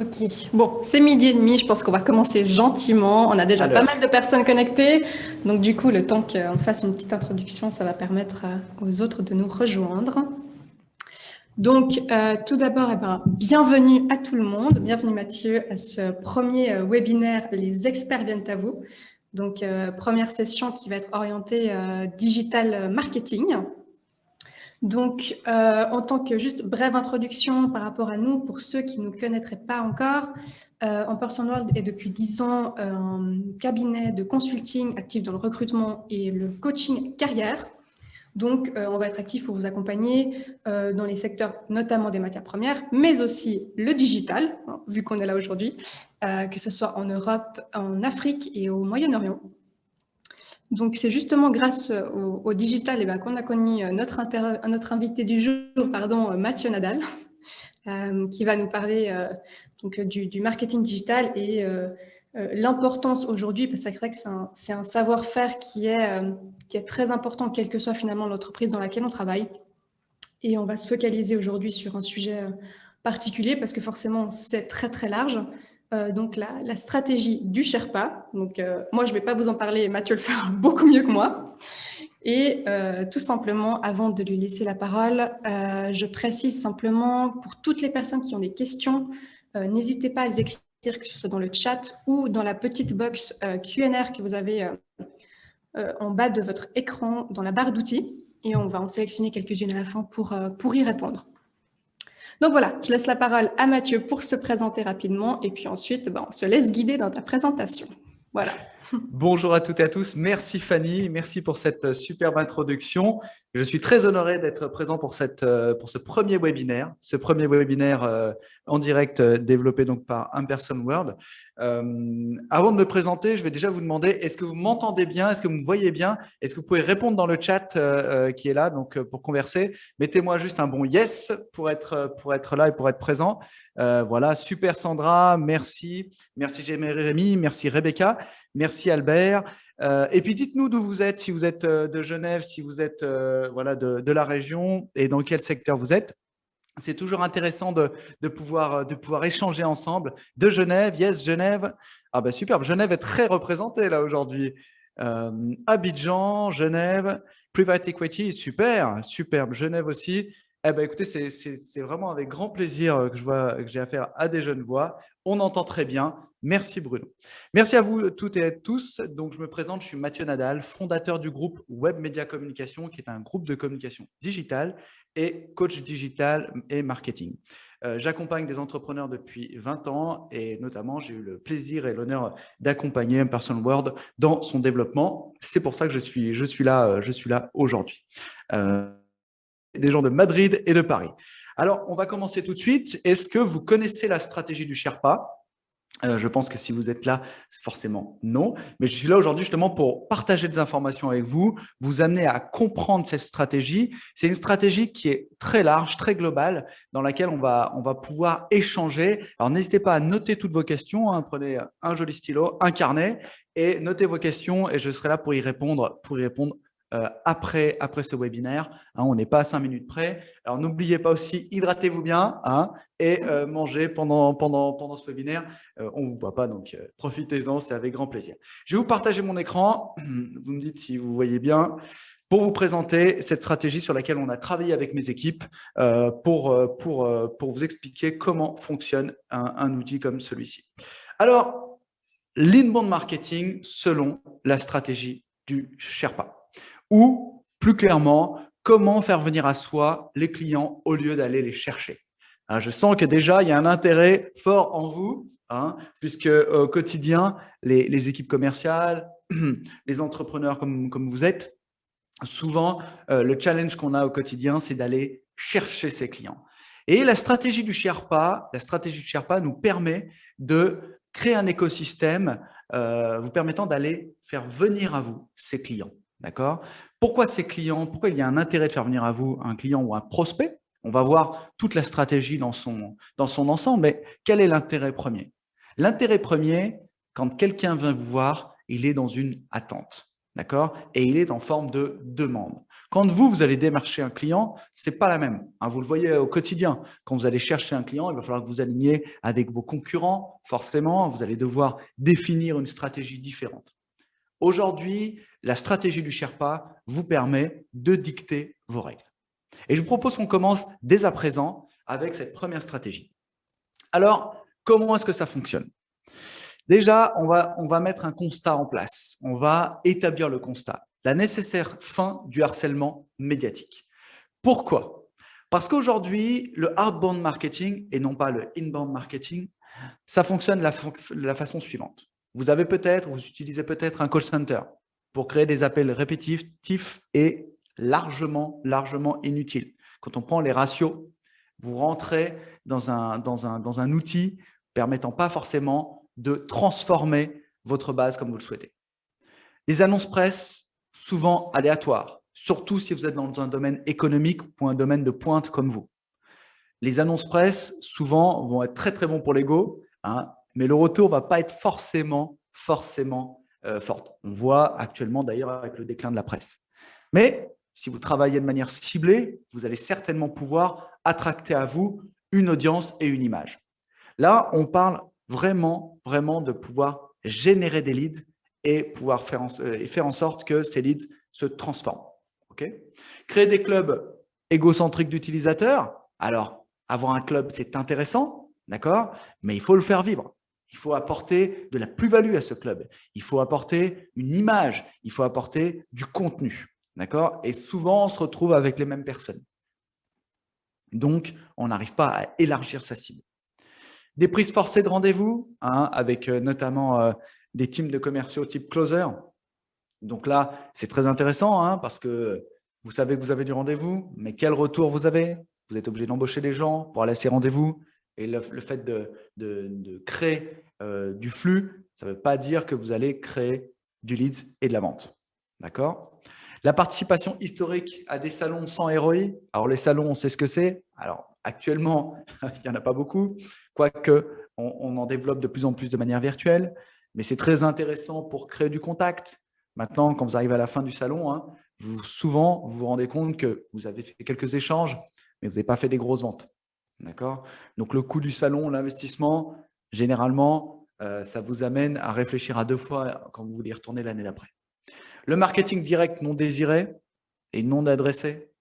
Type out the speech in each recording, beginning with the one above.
Ok, bon, c'est midi et demi, je pense qu'on va commencer gentiment. On a déjà À pas mal l'heure. de personnes connectées, donc du coup, le temps qu'on fasse une petite introduction, ça va permettre aux autres de nous rejoindre. Donc, tout d'abord, bienvenue à tout le monde, bienvenue Mathieu à ce premier webinaire Les experts viennent à vous. Donc, première session qui va être orientée digital marketing. Donc, en tant que juste brève introduction par rapport à nous, pour ceux qui ne nous connaîtraient pas encore, Ampersand World est depuis 10 ans un cabinet de consulting actif dans le recrutement et le coaching carrière. Donc, on va être actif pour vous accompagner dans les secteurs notamment des matières premières, mais aussi le digital, vu qu'on est là aujourd'hui, que ce soit en Europe, en Afrique et au Moyen-Orient. Donc, c'est justement grâce au digital qu'on a connu notre invité du jour, Mathieu Nadal, qui va nous parler du marketing digital et l'importance aujourd'hui, parce que c'est vrai que c'est un savoir-faire qui est très important, quelle que soit finalement l'entreprise dans laquelle on travaille. Et on va se focaliser aujourd'hui sur un sujet particulier, parce que forcément, c'est très, très large. Donc, la stratégie du Sherpa. Donc, moi, je ne vais pas vous en parler, Mathieu le fera beaucoup mieux que moi. Et tout simplement, avant de lui laisser la parole, je précise simplement pour toutes les personnes qui ont des questions, n'hésitez pas à les écrire, que ce soit dans le chat ou dans la petite box Q&R que vous avez en bas de votre écran dans la barre d'outils. Et on va en sélectionner quelques-unes à la fin pour y répondre. Donc voilà, je laisse la parole à Mathieu pour se présenter rapidement. Et puis ensuite, on se laisse guider dans ta présentation. Voilà. Bonjour à toutes et à tous. Merci Fanny, merci pour cette superbe introduction. Je suis très honoré d'être présent pour ce premier webinaire, en direct développé donc par Ampersand World. Avant de me présenter, je vais déjà vous demander, est-ce que vous m'entendez bien? Est-ce que vous me voyez bien? Est-ce que vous pouvez répondre dans le chat qui est là donc, pour converser? Mettez-moi juste un bon yes pour être là et pour être présent. Voilà, super Sandra, merci. Merci Jérémy, merci Rebecca. Merci Albert. Et puis dites-nous d'où vous êtes, si vous êtes de Genève, si vous êtes voilà, de la région et dans quel secteur vous êtes. C'est toujours intéressant de pouvoir échanger ensemble. De Genève, yes, Genève. Ah ben superbe, Genève est très représentée là aujourd'hui. Abidjan, Genève, Private Equity, super, superbe. Genève aussi. Eh ben écoutez, c'est vraiment avec grand plaisir que je vois que j'ai affaire à des jeunes voix. On entend très bien. Merci Bruno. Merci à vous toutes et à tous. Donc je me présente, je suis Mathieu Nadal, fondateur du groupe Web Media Communication, qui est un groupe de communication digitale et coach digital et marketing. J'accompagne des entrepreneurs depuis 20 ans et notamment, j'ai eu le plaisir et l'honneur d'accompagner Ampersand World dans son développement. C'est pour ça que je suis là aujourd'hui. Des gens de Madrid et de Paris. Alors, on va commencer tout de suite. Est-ce que vous connaissez la stratégie du Sherpa? Je pense que si vous êtes là, forcément non. Mais je suis là aujourd'hui justement pour partager des informations avec vous, vous amener à comprendre cette stratégie. C'est une stratégie qui est très large, très globale, dans laquelle on va pouvoir échanger. Alors n'hésitez pas à noter toutes vos questions. Hein. Prenez un joli stylo, un carnet et notez vos questions et je serai là pour y répondre après ce webinaire. Hein, on n'est pas à 5 minutes près. Alors n'oubliez pas aussi, hydratez-vous bien hein, et mangez pendant ce webinaire. On ne vous voit pas, donc profitez-en, c'est avec grand plaisir. Je vais vous partager mon écran. Vous me dites si vous voyez bien pour vous présenter cette stratégie sur laquelle on a travaillé avec mes équipes pour vous expliquer comment fonctionne un outil comme celui-ci. Alors, l'inbound marketing selon la stratégie du Sherpa. Ou, plus clairement, comment faire venir à soi les clients au lieu d'aller les chercher. Je sens que déjà, il y a un intérêt fort en vous, hein, puisque au quotidien, les équipes commerciales, les entrepreneurs comme vous êtes, souvent, le challenge qu'on a au quotidien, c'est d'aller chercher ses clients. Et la stratégie du Sherpa nous permet de créer un écosystème vous permettant d'aller faire venir à vous ces clients. D'accord? Pourquoi ces clients? Pourquoi il y a un intérêt de faire venir à vous un client ou un prospect? On va voir toute la stratégie dans son ensemble, mais quel est l'intérêt premier? L'intérêt premier, quand quelqu'un vient vous voir, il est dans une attente. D'accord? Et il est en forme de demande. Quand vous allez démarcher un client, ce n'est pas la même. Vous le voyez au quotidien. Quand vous allez chercher un client, il va falloir que vous aligniez avec vos concurrents. Forcément, vous allez devoir définir une stratégie différente. Aujourd'hui, la stratégie du Sherpa vous permet de dicter vos règles. Et je vous propose qu'on commence dès à présent avec cette première stratégie. Alors, comment est-ce que ça fonctionne? Déjà, on va mettre un constat en place. On va établir le constat. La nécessaire fin du harcèlement médiatique. Pourquoi? Parce qu'aujourd'hui, le outbound marketing et non pas le inbound marketing, ça fonctionne de la façon suivante. Vous utilisez peut-être un call center pour créer des appels répétitifs et largement inutiles. Quand on prend les ratios, vous rentrez dans un outil permettant pas forcément de transformer votre base comme vous le souhaitez. Les annonces presse, souvent aléatoires, surtout si vous êtes dans un domaine économique ou un domaine de pointe comme vous. Les annonces presse, souvent, vont être très bons pour l'ego, mais le retour ne va pas être forcément forte. On voit actuellement d'ailleurs avec le déclin de la presse. Mais si vous travaillez de manière ciblée, vous allez certainement pouvoir attracter à vous une audience et une image. Là, on parle vraiment de pouvoir générer des leads et pouvoir faire en sorte que ces leads se transforment. Okay? Créer des clubs égocentriques d'utilisateurs. Alors, avoir un club, c'est intéressant, d'accord, mais il faut le faire vivre. Il faut apporter de la plus-value à ce club. Il faut apporter une image. Il faut apporter du contenu, d'accord. Et souvent, on se retrouve avec les mêmes personnes. Donc, on n'arrive pas à élargir sa cible. Des prises forcées de rendez-vous, avec notamment des teams de commerciaux type closer. Donc là, c'est très intéressant parce que vous savez que vous avez du rendez-vous, mais quel retour vous avez? Vous êtes obligé d'embaucher des gens pour aller à ces rendez-vous. Et le fait de créer du flux, ça ne veut pas dire que vous allez créer du leads et de la vente. D'accord? La participation historique à des salons sans ROI. Alors, les salons, on sait ce que c'est. Alors, actuellement, il n'y en a pas beaucoup, quoique on en développe de plus en plus de manière virtuelle. Mais c'est très intéressant pour créer du contact. Maintenant, quand vous arrivez à la fin du salon, souvent, vous vous rendez compte que vous avez fait quelques échanges, mais vous n'avez pas fait des grosses ventes. D'accord? Donc, le coût du salon, l'investissement, généralement, ça vous amène à réfléchir à 2 fois quand vous voulez y retourner l'année d'après. Le marketing direct non désiré et non adressé.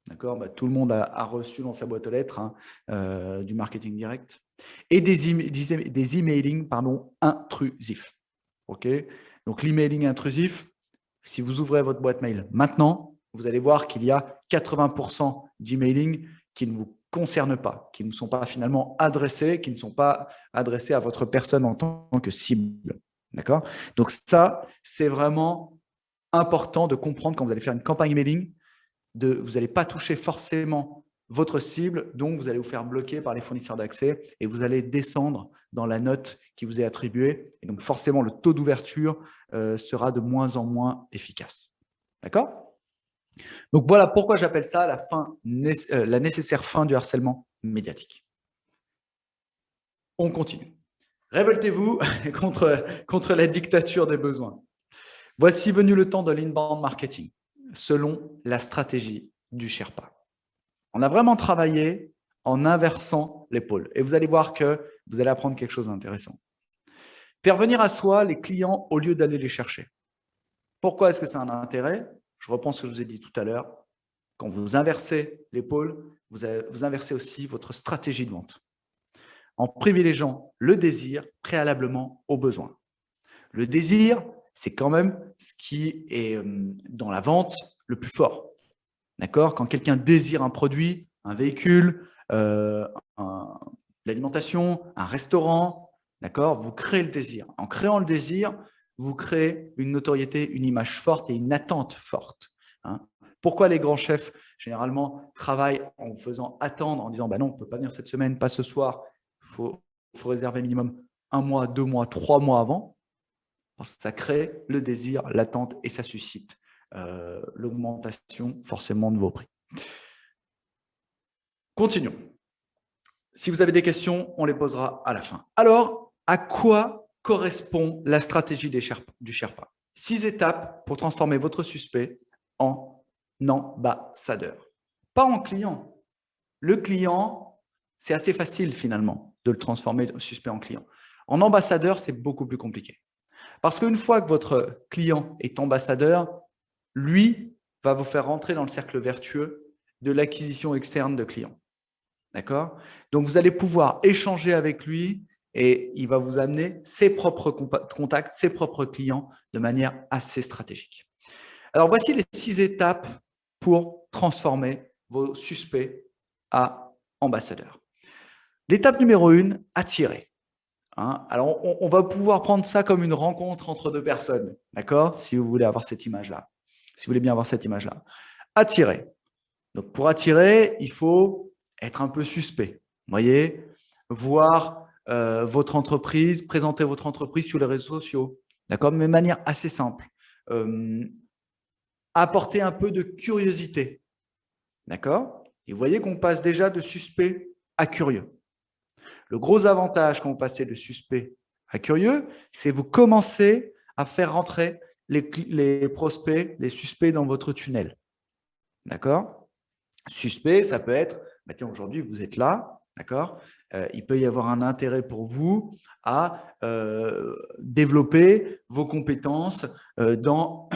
D'accord? Tout le monde a reçu dans sa boîte aux lettres du marketing direct. Et des emailing intrusifs. Okay? Donc, l'emailing intrusif, si vous ouvrez votre boîte mail maintenant, vous allez voir qu'il y a 80% d'emailing qui ne vous concernent pas, qui ne sont pas finalement adressés, qui ne sont pas adressés à votre personne en tant que cible. D'accord? Donc, ça, c'est vraiment important de comprendre quand vous allez faire une campagne emailing, vous n'allez pas toucher forcément votre cible, donc vous allez vous faire bloquer par les fournisseurs d'accès et vous allez descendre dans la note qui vous est attribuée. Et donc, forcément, le taux d'ouverture sera de moins en moins efficace. D'accord? Donc, voilà pourquoi j'appelle ça la nécessaire fin du harcèlement médiatique. On continue. Révoltez-vous contre la dictature des besoins. Voici venu le temps de l'inbound marketing, selon la stratégie du Sherpa. On a vraiment travaillé en inversant les pôles. Et vous allez voir que vous allez apprendre quelque chose d'intéressant. Faire venir à soi les clients au lieu d'aller les chercher. Pourquoi est-ce que c'est un intérêt? Je reprends ce que je vous ai dit tout à l'heure. Quand vous inversez les pôles, vous inversez aussi votre stratégie de vente en privilégiant le désir préalablement au besoin. Le désir, c'est quand même ce qui est dans la vente le plus fort. D'accord? Quand quelqu'un désire un produit, un véhicule, l'alimentation, un restaurant, d'accord? Vous créez le désir. En créant le désir, vous créez une notoriété, une image forte et une attente forte. Pourquoi les grands chefs, généralement, travaillent en vous faisant attendre, en disant non, on ne peut pas venir cette semaine, pas ce soir, il faut réserver minimum 1 mois, 2 mois, 3 mois avant? Parce que ça crée le désir, l'attente et ça suscite l'augmentation forcément de vos prix. Continuons. Si vous avez des questions, on les posera à la fin. Alors, à quoi correspond la stratégie du Sherpa? 6 étapes pour transformer votre suspect en ambassadeur. Pas en client. Le client, c'est assez facile finalement de le transformer de suspect en client. En ambassadeur, c'est beaucoup plus compliqué. Parce qu'une fois que votre client est ambassadeur, lui va vous faire rentrer dans le cercle vertueux de l'acquisition externe de clients. D'accord? Donc, vous allez pouvoir échanger avec lui et il va vous amener ses propres contacts, ses propres clients de manière assez stratégique. Alors, voici les 6 étapes pour transformer vos suspects à ambassadeurs. L'étape numéro 1, attirer. Alors, on va pouvoir prendre ça comme une rencontre entre 2 personnes, d'accord? Si vous voulez avoir cette image-là, si vous voulez bien avoir cette image-là. Attirer. Donc, pour attirer, il faut être un peu suspect. Vous voyez, voir votre entreprise, présenter votre entreprise sur les réseaux sociaux, d'accord? Mais de manière assez simple. Apporter un peu de curiosité, d'accord? Et vous voyez qu'on passe déjà de suspect à curieux. Le gros avantage quand vous passez de suspect à curieux, c'est que vous commencez à faire rentrer les prospects, les suspects dans votre tunnel. D'accord? Suspect, ça peut être, bah tiens, aujourd'hui, vous êtes là, d'accord? Il peut y avoir un intérêt pour vous à développer vos compétences dans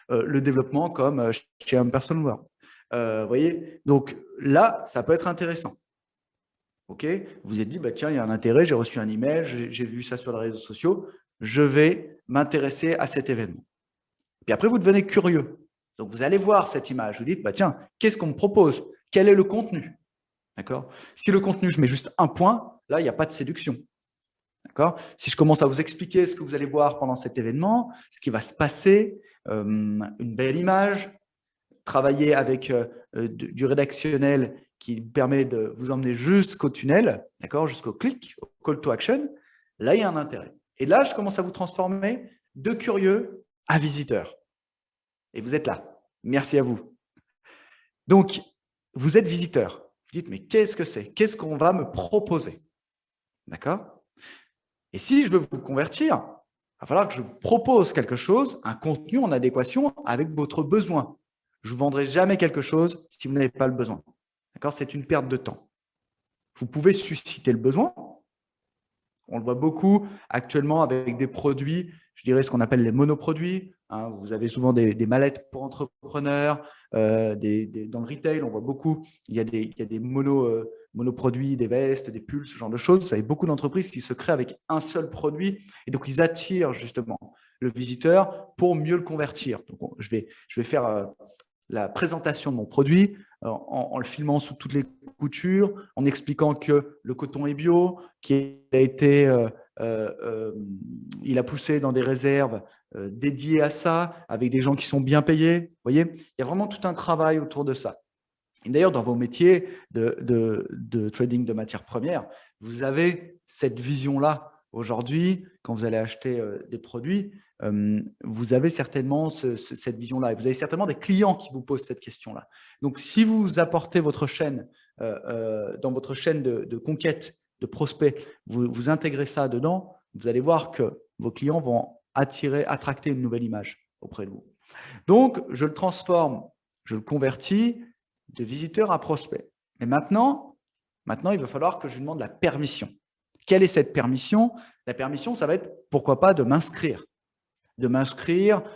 le développement comme chez Person World. Voyez? Donc là, ça peut être intéressant. Ok, vous vous êtes dit, bah, tiens, il y a un intérêt, j'ai reçu un email, j'ai vu ça sur les réseaux sociaux, je vais m'intéresser à cet événement. Puis après, vous devenez curieux. Donc, vous allez voir cette image, vous dites, bah, tiens, qu'est-ce qu'on me propose? Quel est le contenu? D'accord? Si le contenu, je mets juste un point, là, il n'y a pas de séduction. D'accord? Si je commence à vous expliquer ce que vous allez voir pendant cet événement, ce qui va se passer, une belle image, travailler avec du rédactionnel qui vous permet de vous emmener jusqu'au tunnel, d'accord, jusqu'au clic, au call to action, là, il y a un intérêt. Et là, je commence à vous transformer de curieux à visiteur. Et vous êtes là. Merci à vous. Donc, vous êtes visiteur. Vous dites, mais qu'est-ce que c'est? Qu'est-ce qu'on va me proposer? D'accord? Et si je veux vous convertir, il va falloir que je vous propose quelque chose, un contenu en adéquation avec votre besoin. Je ne vous vendrai jamais quelque chose si vous n'avez pas le besoin. D'accord? C'est une perte de temps. Vous pouvez susciter le besoin. On le voit beaucoup actuellement avec des produits, je dirais ce qu'on appelle les monoproduits. Vous avez souvent des mallettes pour entrepreneurs, dans le retail, on voit beaucoup, il y a des monoproduits, des vestes, des pulls, ce genre de choses. Vous avez beaucoup d'entreprises qui se créent avec un seul produit et donc ils attirent justement le visiteur pour mieux le convertir. Donc, je vais faire la présentation de mon produit en le filmant sous toutes les coutures, en expliquant que le coton est bio, qu'il a été, il a poussé dans des réserves dédiées à ça, avec des gens qui sont bien payés. Vous voyez, il y a vraiment tout un travail autour de ça. Et d'ailleurs, dans vos métiers de trading de matières premières, vous avez cette vision-là. Aujourd'hui, quand vous allez acheter des produits, vous avez certainement cette vision-là. Et vous avez certainement des clients qui vous posent cette question-là. Donc, si vous apportez votre chaîne, dans votre chaîne de conquête, de prospects, vous intégrez ça dedans, vous allez voir que vos clients vont attracter une nouvelle image auprès de vous. Donc, je le transforme, je le convertis de visiteur à prospect. Mais maintenant, il va falloir que je lui demande la permission. Quelle est cette permission? La permission, ça va être, pourquoi pas, de m'inscrire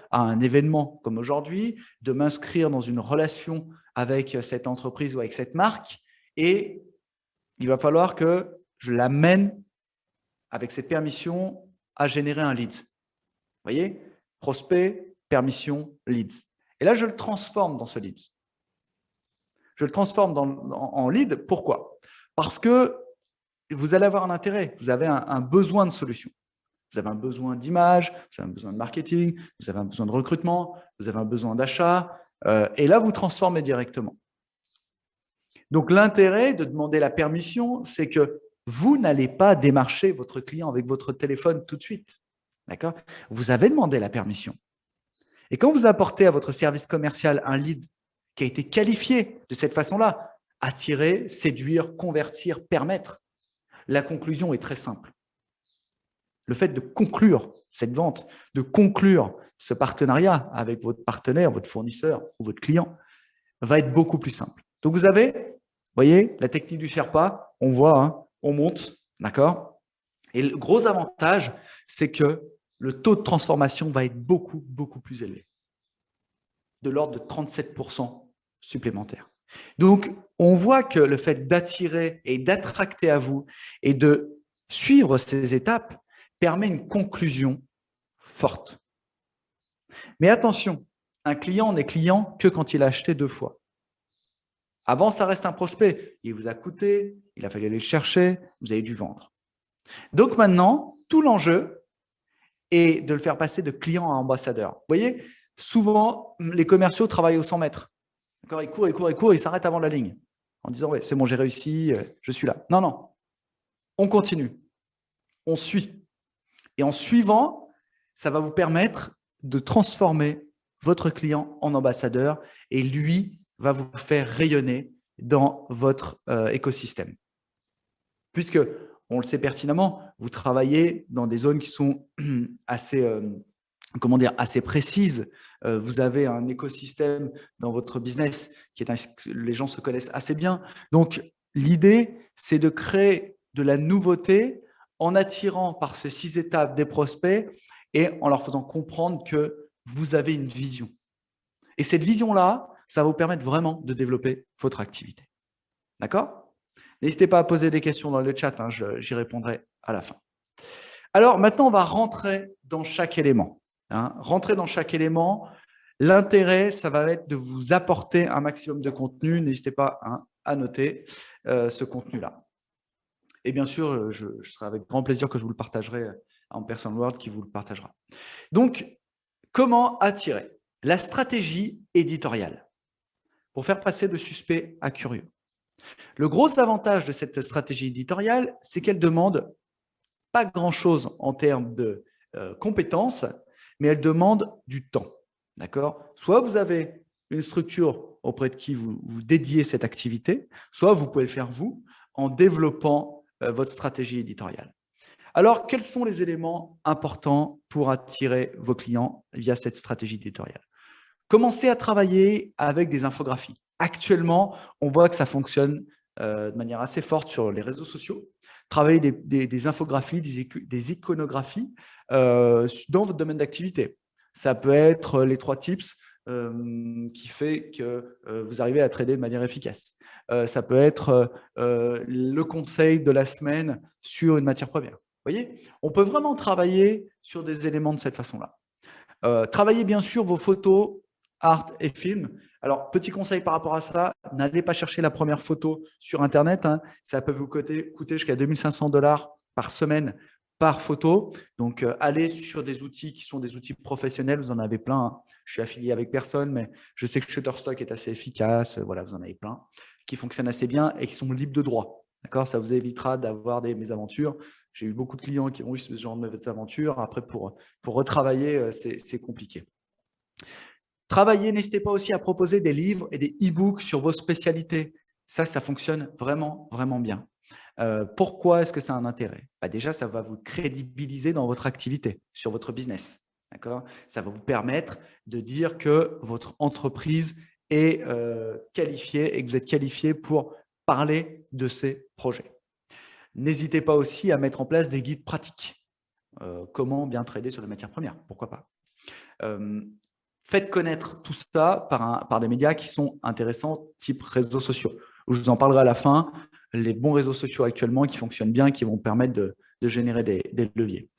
à un événement comme aujourd'hui, de m'inscrire dans une relation avec cette entreprise ou avec cette marque, et il va falloir que je l'amène avec cette permission à générer un lead. Vous voyez? Prospect, permission, lead. Et là, je le transforme dans ce lead. Je le transforme en lead. Pourquoi? Parce que vous allez avoir un intérêt, vous avez un besoin de solution. Vous avez un besoin d'image, vous avez un besoin de marketing, vous avez un besoin de recrutement, vous avez un besoin d'achat, et là, vous transformez directement. Donc, l'intérêt de demander la permission, c'est que vous n'allez pas démarcher votre client avec votre téléphone tout de suite. D'accord? Vous avez demandé la permission. Et quand vous apportez à votre service commercial un lead qui a été qualifié de cette façon-là, attirer, séduire, convertir, permettre, la conclusion est très simple. Le fait de conclure cette vente, de conclure ce partenariat avec votre partenaire, votre fournisseur ou votre client, va être beaucoup plus simple. Donc, vous avez, vous voyez, la technique du Sherpa, on voit, hein, on monte, d'accord? Et le gros avantage, c'est que le taux de transformation va être beaucoup, beaucoup plus élevé, de l'ordre de 37% supplémentaire. Donc, on voit que le fait d'attirer et d'attracter à vous et de suivre ces étapes permet une conclusion forte. Mais attention, un client n'est client que quand il a acheté 2 fois. Avant, ça reste un prospect. Il vous a coûté, il a fallu aller le chercher, vous avez dû vendre. Donc maintenant, tout l'enjeu est de le faire passer de client à ambassadeur. Vous voyez, souvent, les commerciaux travaillent au 100 mètres. Ils courent, ils courent, ils courent, ils s'arrêtent avant la ligne en disant « ouais, c'est bon, j'ai réussi, je suis là ». Non, non, on continue, on suit. Et en suivant, ça va vous permettre de transformer votre client en ambassadeur et lui va vous faire rayonner dans votre écosystème. Puisque, on le sait pertinemment, vous travaillez dans des zones qui sont assez, assez précises. Vous avez un écosystème dans votre business qui est les gens se connaissent assez bien. Donc, l'idée, c'est de créer de la nouveauté en attirant par ces 6 étapes des prospects et en leur faisant comprendre que vous avez une vision. Et cette vision-là, ça va vous permettre vraiment de développer votre activité. D'accord? N'hésitez pas à poser des questions dans le chat, hein, j'y répondrai à la fin. Alors, maintenant, on va rentrer dans chaque élément. Hein. Rentrer dans chaque élément, l'intérêt, ça va être de vous apporter un maximum de contenu. N'hésitez pas à noter ce contenu-là. Et bien sûr, je serai avec grand plaisir que je vous le partagerai en Personal World qui vous le partagera. Donc, comment attirer? La stratégie éditoriale pour faire passer de suspect à curieux. Le gros avantage de cette stratégie éditoriale, c'est qu'elle demande pas grand-chose en termes de compétences, mais elle demande du temps. D'accord? Soit vous avez une structure auprès de qui vous dédiez cette activité, soit vous pouvez le faire vous en développant votre stratégie éditoriale. Alors, quels sont les éléments importants pour attirer vos clients via cette stratégie éditoriale? Commencez à travailler avec des infographies. Actuellement, on voit que ça fonctionne de manière assez forte sur les réseaux sociaux. Travaillez des infographies, des iconographies dans votre domaine d'activité. Ça peut être les 3 tips qui fait que vous arrivez à trader de manière efficace. Ça peut être le conseil de la semaine sur une matière première. Vous voyez, on peut vraiment travailler sur des éléments de cette façon-là. Travaillez bien sûr vos photos, art et films. Alors, petit conseil par rapport à ça, n'allez pas chercher la première photo sur Internet. Hein. Ça peut vous coûter jusqu'à 2 500 $ par semaine par photo. Donc, allez sur des outils qui sont des outils professionnels. Vous en avez plein. Hein. Je suis affilié avec personne, mais je sais que Shutterstock est assez efficace. Voilà, vous en avez plein qui fonctionnent assez bien et qui sont libres de droit. D'accord? Ça vous évitera d'avoir des mésaventures. J'ai eu beaucoup de clients qui ont eu ce genre de mésaventures. Après, pour retravailler, c'est compliqué. Travaillez, n'hésitez pas aussi à proposer des livres et des e-books sur vos spécialités. Ça fonctionne vraiment, vraiment bien. Pourquoi est-ce que ça a un intérêt? Déjà, ça va vous crédibiliser dans votre activité, sur votre business. Ça va vous permettre de dire que votre entreprise est qualifiée et que vous êtes qualifié pour parler de ces projets. N'hésitez pas aussi à mettre en place des guides pratiques. Comment bien trader sur les matières premières? Pourquoi pas? Faites connaître tout ça par des médias qui sont intéressants, type réseaux sociaux. Je vous en parlerai à la fin, les bons réseaux sociaux actuellement qui fonctionnent bien, qui vont permettre de générer des leviers.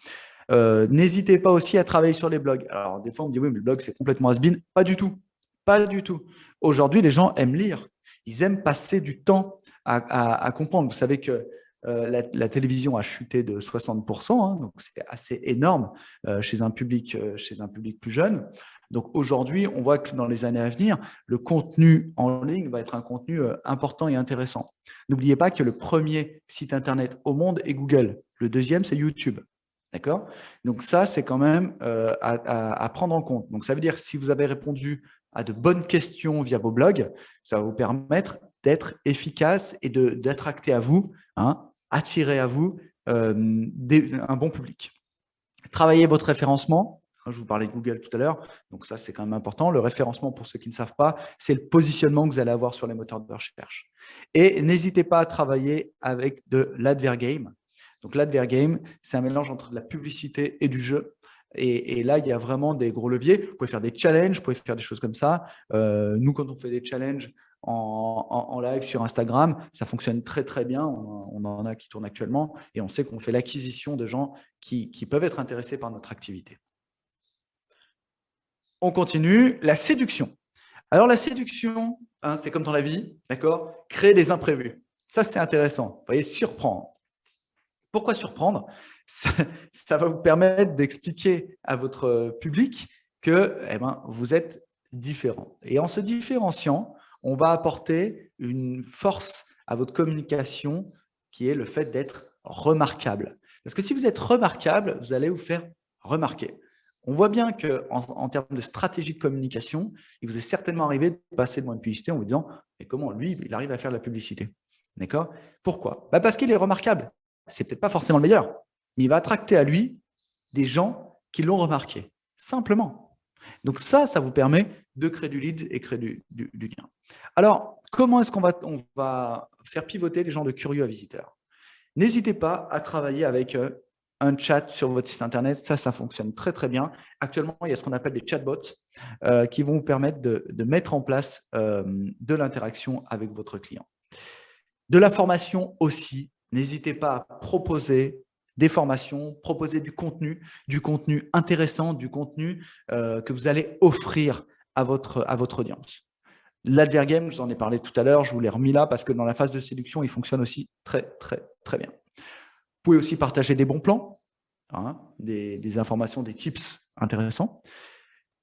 N'hésitez pas aussi à travailler sur les blogs. Alors, des fois, on me dit « oui, mais le blog, c'est complètement has-been ». Pas du tout. Pas du tout. Aujourd'hui, les gens aiment lire. Ils aiment passer du temps à comprendre. Vous savez que la télévision a chuté de 60%, hein, donc c'est assez énorme chez un public plus jeune. Donc aujourd'hui, on voit que dans les années à venir, le contenu en ligne va être un contenu important et intéressant. N'oubliez pas que le premier site internet au monde est Google. Le deuxième, c'est YouTube. D'accord? Donc ça, c'est quand même à prendre en compte. Donc ça veut dire que si vous avez répondu à de bonnes questions via vos blogs, ça va vous permettre d'être efficace et d'attracter à vous, attirer à vous un bon public. Travaillez votre référencement. Je vous parlais de Google tout à l'heure, donc ça, c'est quand même important. Le référencement, pour ceux qui ne savent pas, c'est le positionnement que vous allez avoir sur les moteurs de recherche. Et n'hésitez pas à travailler avec de l'advergame. Donc, l'advergame, c'est un mélange entre de la publicité et du jeu. Et là, il y a vraiment des gros leviers. Vous pouvez faire des challenges, vous pouvez faire des choses comme ça. Nous, quand on fait des challenges en live sur Instagram, ça fonctionne très, très bien. On en a qui tournent actuellement et on sait qu'on fait l'acquisition de gens qui peuvent être intéressés par notre activité. On continue. La séduction. Alors, la séduction, hein, c'est comme dans la vie, d'accord? Créer des imprévus. Ça, c'est intéressant. Vous voyez, surprendre. Pourquoi surprendre? Ça va vous permettre d'expliquer à votre public que vous êtes différent. Et en se différenciant, on va apporter une force à votre communication qui est le fait d'être remarquable. Parce que si vous êtes remarquable, vous allez vous faire remarquer. On voit bien qu'en termes de stratégie de communication, il vous est certainement arrivé de passer devant une publicité en vous disant « Mais comment lui, il arrive à faire de la publicité ?» D'accord? Pourquoi? Parce qu'il est remarquable. C'est peut-être pas forcément le meilleur, mais il va attracter à lui des gens qui l'ont remarqué, simplement. Donc ça vous permet de créer du lead et créer du lien. Alors, comment est-ce qu'on va faire pivoter les gens de curieux à visiteurs? N'hésitez pas à travailler avec un chat sur votre site internet, ça fonctionne très très bien. Actuellement, il y a ce qu'on appelle des chatbots qui vont vous permettre de mettre en place de l'interaction avec votre client. De la formation aussi, n'hésitez pas à proposer des formations, proposer du contenu intéressant, du contenu que vous allez offrir à votre audience. L'advergame, je vous en ai parlé tout à l'heure, je vous l'ai remis là parce que dans la phase de séduction, il fonctionne aussi très, très, très bien. Vous pouvez aussi partager des bons plans, hein, des informations, des tips intéressants.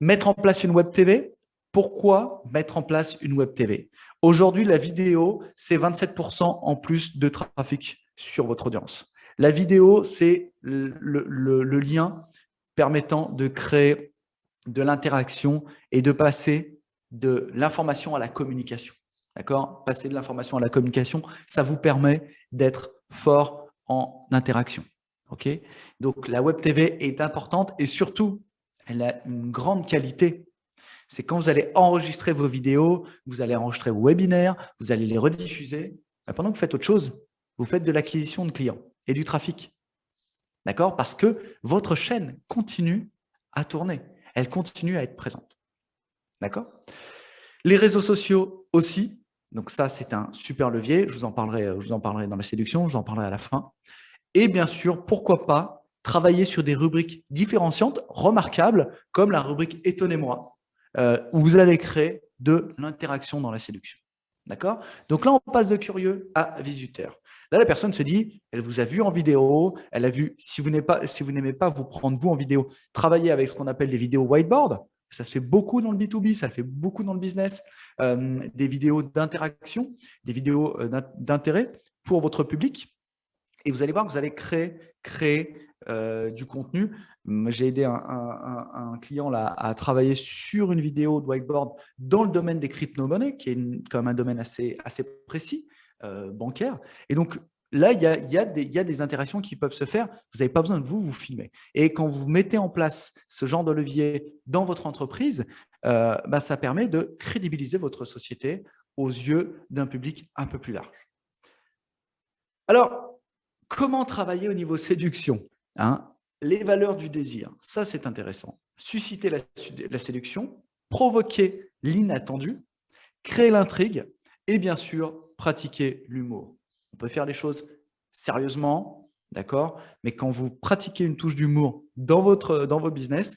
Mettre en place une web TV. Pourquoi mettre en place une web TV? Aujourd'hui, la vidéo, c'est 27% en plus de trafic sur votre audience. La vidéo, c'est le lien permettant de créer de l'interaction et de passer de l'information à la communication. D'accord? Passer de l'information à la communication, ça vous permet d'être fort en interaction. Ok? Donc, la web TV est importante et surtout, elle a une grande qualité. C'est quand vous allez enregistrer vos vidéos, vous allez enregistrer vos webinaires, vous allez les rediffuser. Pendant que vous faites autre chose, vous faites de l'acquisition de clients et du trafic. D'accord? Parce que votre chaîne continue à tourner. Elle continue à être présente. D'accord? Les réseaux sociaux aussi. Donc ça, c'est un super levier. Je vous en parlerai dans la séduction, je vous en parlerai à la fin. Et bien sûr, pourquoi pas travailler sur des rubriques différenciantes, remarquables, comme la rubrique « Étonnez-moi », où vous allez créer de l'interaction dans la séduction. D'accord? Donc là, on passe de curieux à visiteur. Là, la personne se dit, elle vous a vu en vidéo, elle a vu, si vous n'aimez pas vous prendre vous en vidéo, travailler avec ce qu'on appelle des vidéos whiteboard. Ça se fait beaucoup dans le B2B, ça le fait beaucoup dans le business, des vidéos d'interaction, des vidéos d'intérêt pour votre public. Et vous allez voir que vous allez créer du contenu. J'ai aidé un client là, à travailler sur une vidéo de whiteboard dans le domaine des crypto-monnaies, qui est quand même un domaine assez précis, bancaire. Et donc, là, il y a des interactions qui peuvent se faire. Vous n'avez pas besoin de vous filmer. Et quand vous mettez en place ce genre de levier dans votre entreprise, ça permet de crédibiliser votre société aux yeux d'un public un peu plus large. Alors, comment travailler au niveau séduction, hein? Les valeurs du désir, ça c'est intéressant. Susciter la séduction, provoquer l'inattendu, créer l'intrigue et bien sûr pratiquer l'humour. On peut faire les choses sérieusement, d'accord? Mais quand vous pratiquez une touche d'humour dans votre business,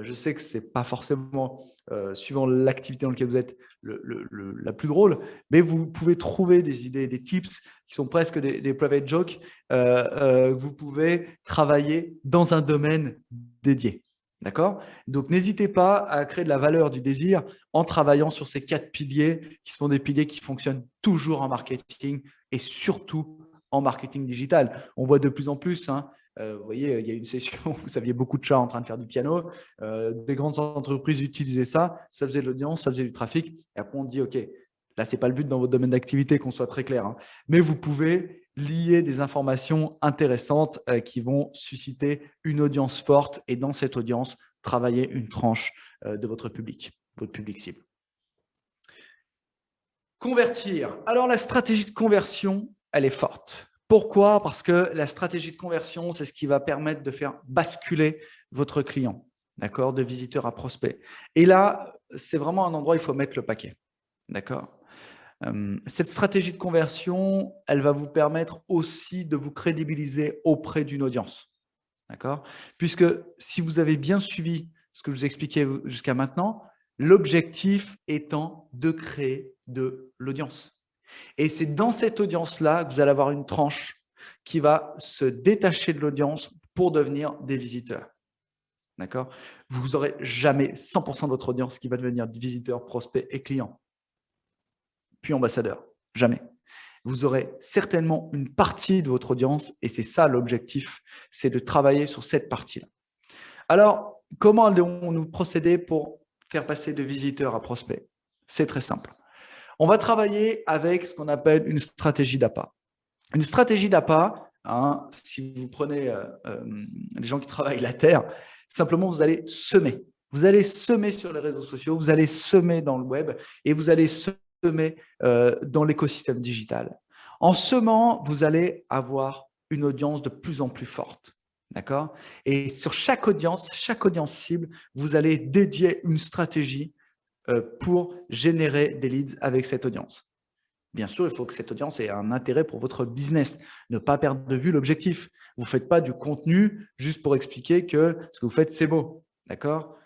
je sais que ce n'est pas forcément, suivant l'activité dans laquelle vous êtes, la plus drôle, mais vous pouvez trouver des idées, des tips qui sont presque des private jokes que vous pouvez travailler dans un domaine dédié. D'accord? Donc, n'hésitez pas à créer de la valeur du désir en travaillant sur ces 4 piliers qui sont des piliers qui fonctionnent toujours en marketing et surtout en marketing digital. On voit de plus en plus, hein, vous voyez, il y a une session où vous aviez beaucoup de chats en train de faire du piano. Des grandes entreprises utilisaient ça faisait de l'audience, ça faisait du trafic. Et après, on dit, OK, là, ce n'est pas le but dans votre domaine d'activité, qu'on soit très clair, hein, mais vous pouvez lier des informations intéressantes qui vont susciter une audience forte et dans cette audience, travailler une tranche de votre public cible. Convertir. Alors, la stratégie de conversion, elle est forte. Pourquoi? Parce que la stratégie de conversion, c'est ce qui va permettre de faire basculer votre client, d'accord, de visiteur à prospect. Et là, c'est vraiment un endroit où il faut mettre le paquet, d'accord. Cette stratégie de conversion, elle va vous permettre aussi de vous crédibiliser auprès d'une audience, d'accord. Puisque si vous avez bien suivi ce que je vous expliquais jusqu'à maintenant, l'objectif étant de créer de l'audience. Et c'est dans cette audience-là que vous allez avoir une tranche qui va se détacher de l'audience pour devenir des visiteurs. D'accord? Vous n'aurez jamais 100% de votre audience qui va devenir visiteurs, prospects et clients, puis ambassadeurs. Jamais. Vous aurez certainement une partie de votre audience et c'est ça l'objectif, c'est de travailler sur cette partie-là. Alors, comment allons-nous procéder pour faire passer de visiteurs à prospects? C'est très simple. On va travailler avec ce qu'on appelle une stratégie d'appât. Une stratégie d'appât, hein, si vous prenez les gens qui travaillent la terre, simplement vous allez semer. Vous allez semer sur les réseaux sociaux, vous allez semer dans le web et vous allez semer dans l'écosystème digital. En semant, vous allez avoir une audience de plus en plus forte. D'accord? Et sur chaque audience cible, vous allez dédier une stratégie pour générer des leads avec cette audience. Bien sûr, il faut que cette audience ait un intérêt pour votre business. Ne pas perdre de vue l'objectif. Vous ne faites pas du contenu juste pour expliquer que ce que vous faites, c'est beau. D'accord?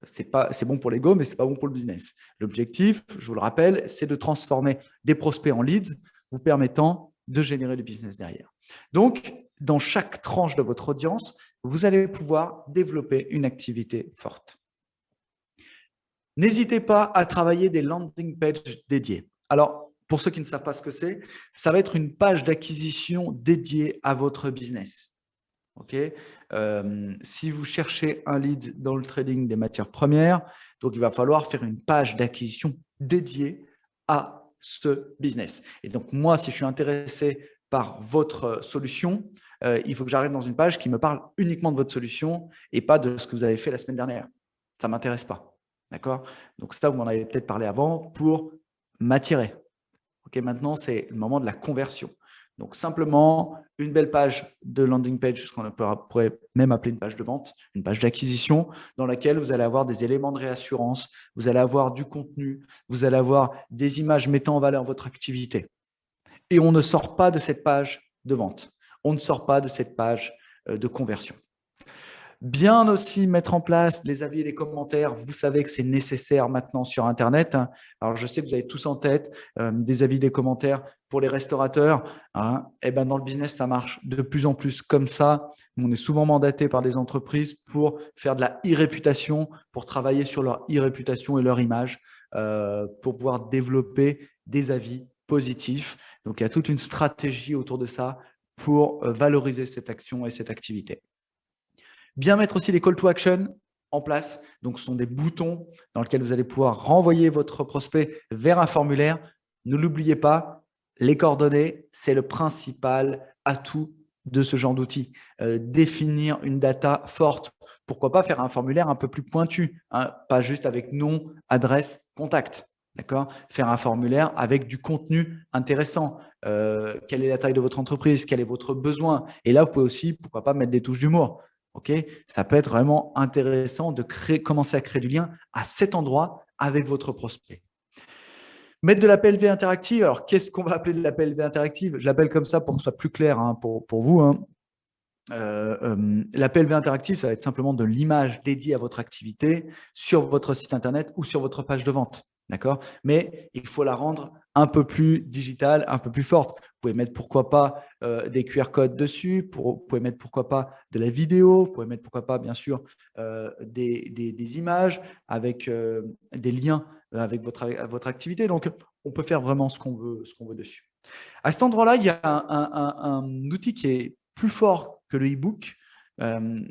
C'est bon pour l'ego, mais ce n'est pas bon pour le business. L'objectif, je vous le rappelle, c'est de transformer des prospects en leads, vous permettant de générer du business derrière. Donc, dans chaque tranche de votre audience, vous allez pouvoir développer une activité forte. N'hésitez pas à travailler des landing pages dédiées. Alors, pour ceux qui ne savent pas ce que c'est, ça va être une page d'acquisition dédiée à votre business. Okay, si vous cherchez un lead dans le trading des matières premières, donc il va falloir faire une page d'acquisition dédiée à ce business. Et donc, moi, si je suis intéressé par votre solution, il faut que j'arrive dans une page qui me parle uniquement de votre solution et pas de ce que vous avez fait la semaine dernière. Ça ne m'intéresse pas. D'accord? Donc, ça, vous m'en avez peut-être parlé avant pour m'attirer. Okay, maintenant, c'est le moment de la conversion. Donc, simplement, une belle page de landing page, ce qu'on pourrait même appeler une page de vente, une page d'acquisition, dans laquelle vous allez avoir des éléments de réassurance, vous allez avoir du contenu, vous allez avoir des images mettant en valeur votre activité. Et on ne sort pas de cette page de vente. On ne sort pas de cette page de conversion. Bien aussi mettre en place les avis et les commentaires. Vous savez que c'est nécessaire maintenant sur Internet. Alors, je sais que vous avez tous en tête des avis, des commentaires pour les restaurateurs. Hein. Et ben, dans le business, ça marche de plus en plus comme ça. On est souvent mandaté par des entreprises pour faire de la e-réputation, pour travailler sur leur e-réputation et leur image, pour pouvoir développer des avis positifs. Donc, il y a toute une stratégie autour de ça pour valoriser cette action et cette activité. Bien mettre aussi les call to action en place. Donc, ce sont des boutons dans lesquels vous allez pouvoir renvoyer votre prospect vers un formulaire. Ne l'oubliez pas, les coordonnées, c'est le principal atout de ce genre d'outil. Définir une data forte. Pourquoi pas faire un formulaire un peu plus pointu, hein, pas juste avec nom, adresse, contact. D'accord? Faire un formulaire avec du contenu intéressant. Quelle est la taille de votre entreprise? Quel est votre besoin? Et là, vous pouvez aussi, pourquoi pas, mettre des touches d'humour. Okay, ça peut être vraiment intéressant de commencer à créer du lien à cet endroit avec votre prospect. Mettre de la PLV interactive. Alors, qu'est-ce qu'on va appeler de la PLV interactive? Je l'appelle comme ça pour que ce soit plus clair hein, pour vous. Hein. La PLV interactive, ça va être simplement de l'image dédiée à votre activité sur votre site internet ou sur votre page de vente. D'accord? Mais il faut la rendre un peu plus digitale, un peu plus forte. Vous pouvez mettre pourquoi pas des QR codes dessus, vous pouvez mettre pourquoi pas de la vidéo, vous pouvez mettre pourquoi pas bien sûr des images avec des liens avec votre activité. Donc, on peut faire vraiment ce qu'on veut dessus. À cet endroit-là, il y a un outil qui est plus fort que le e-book. Il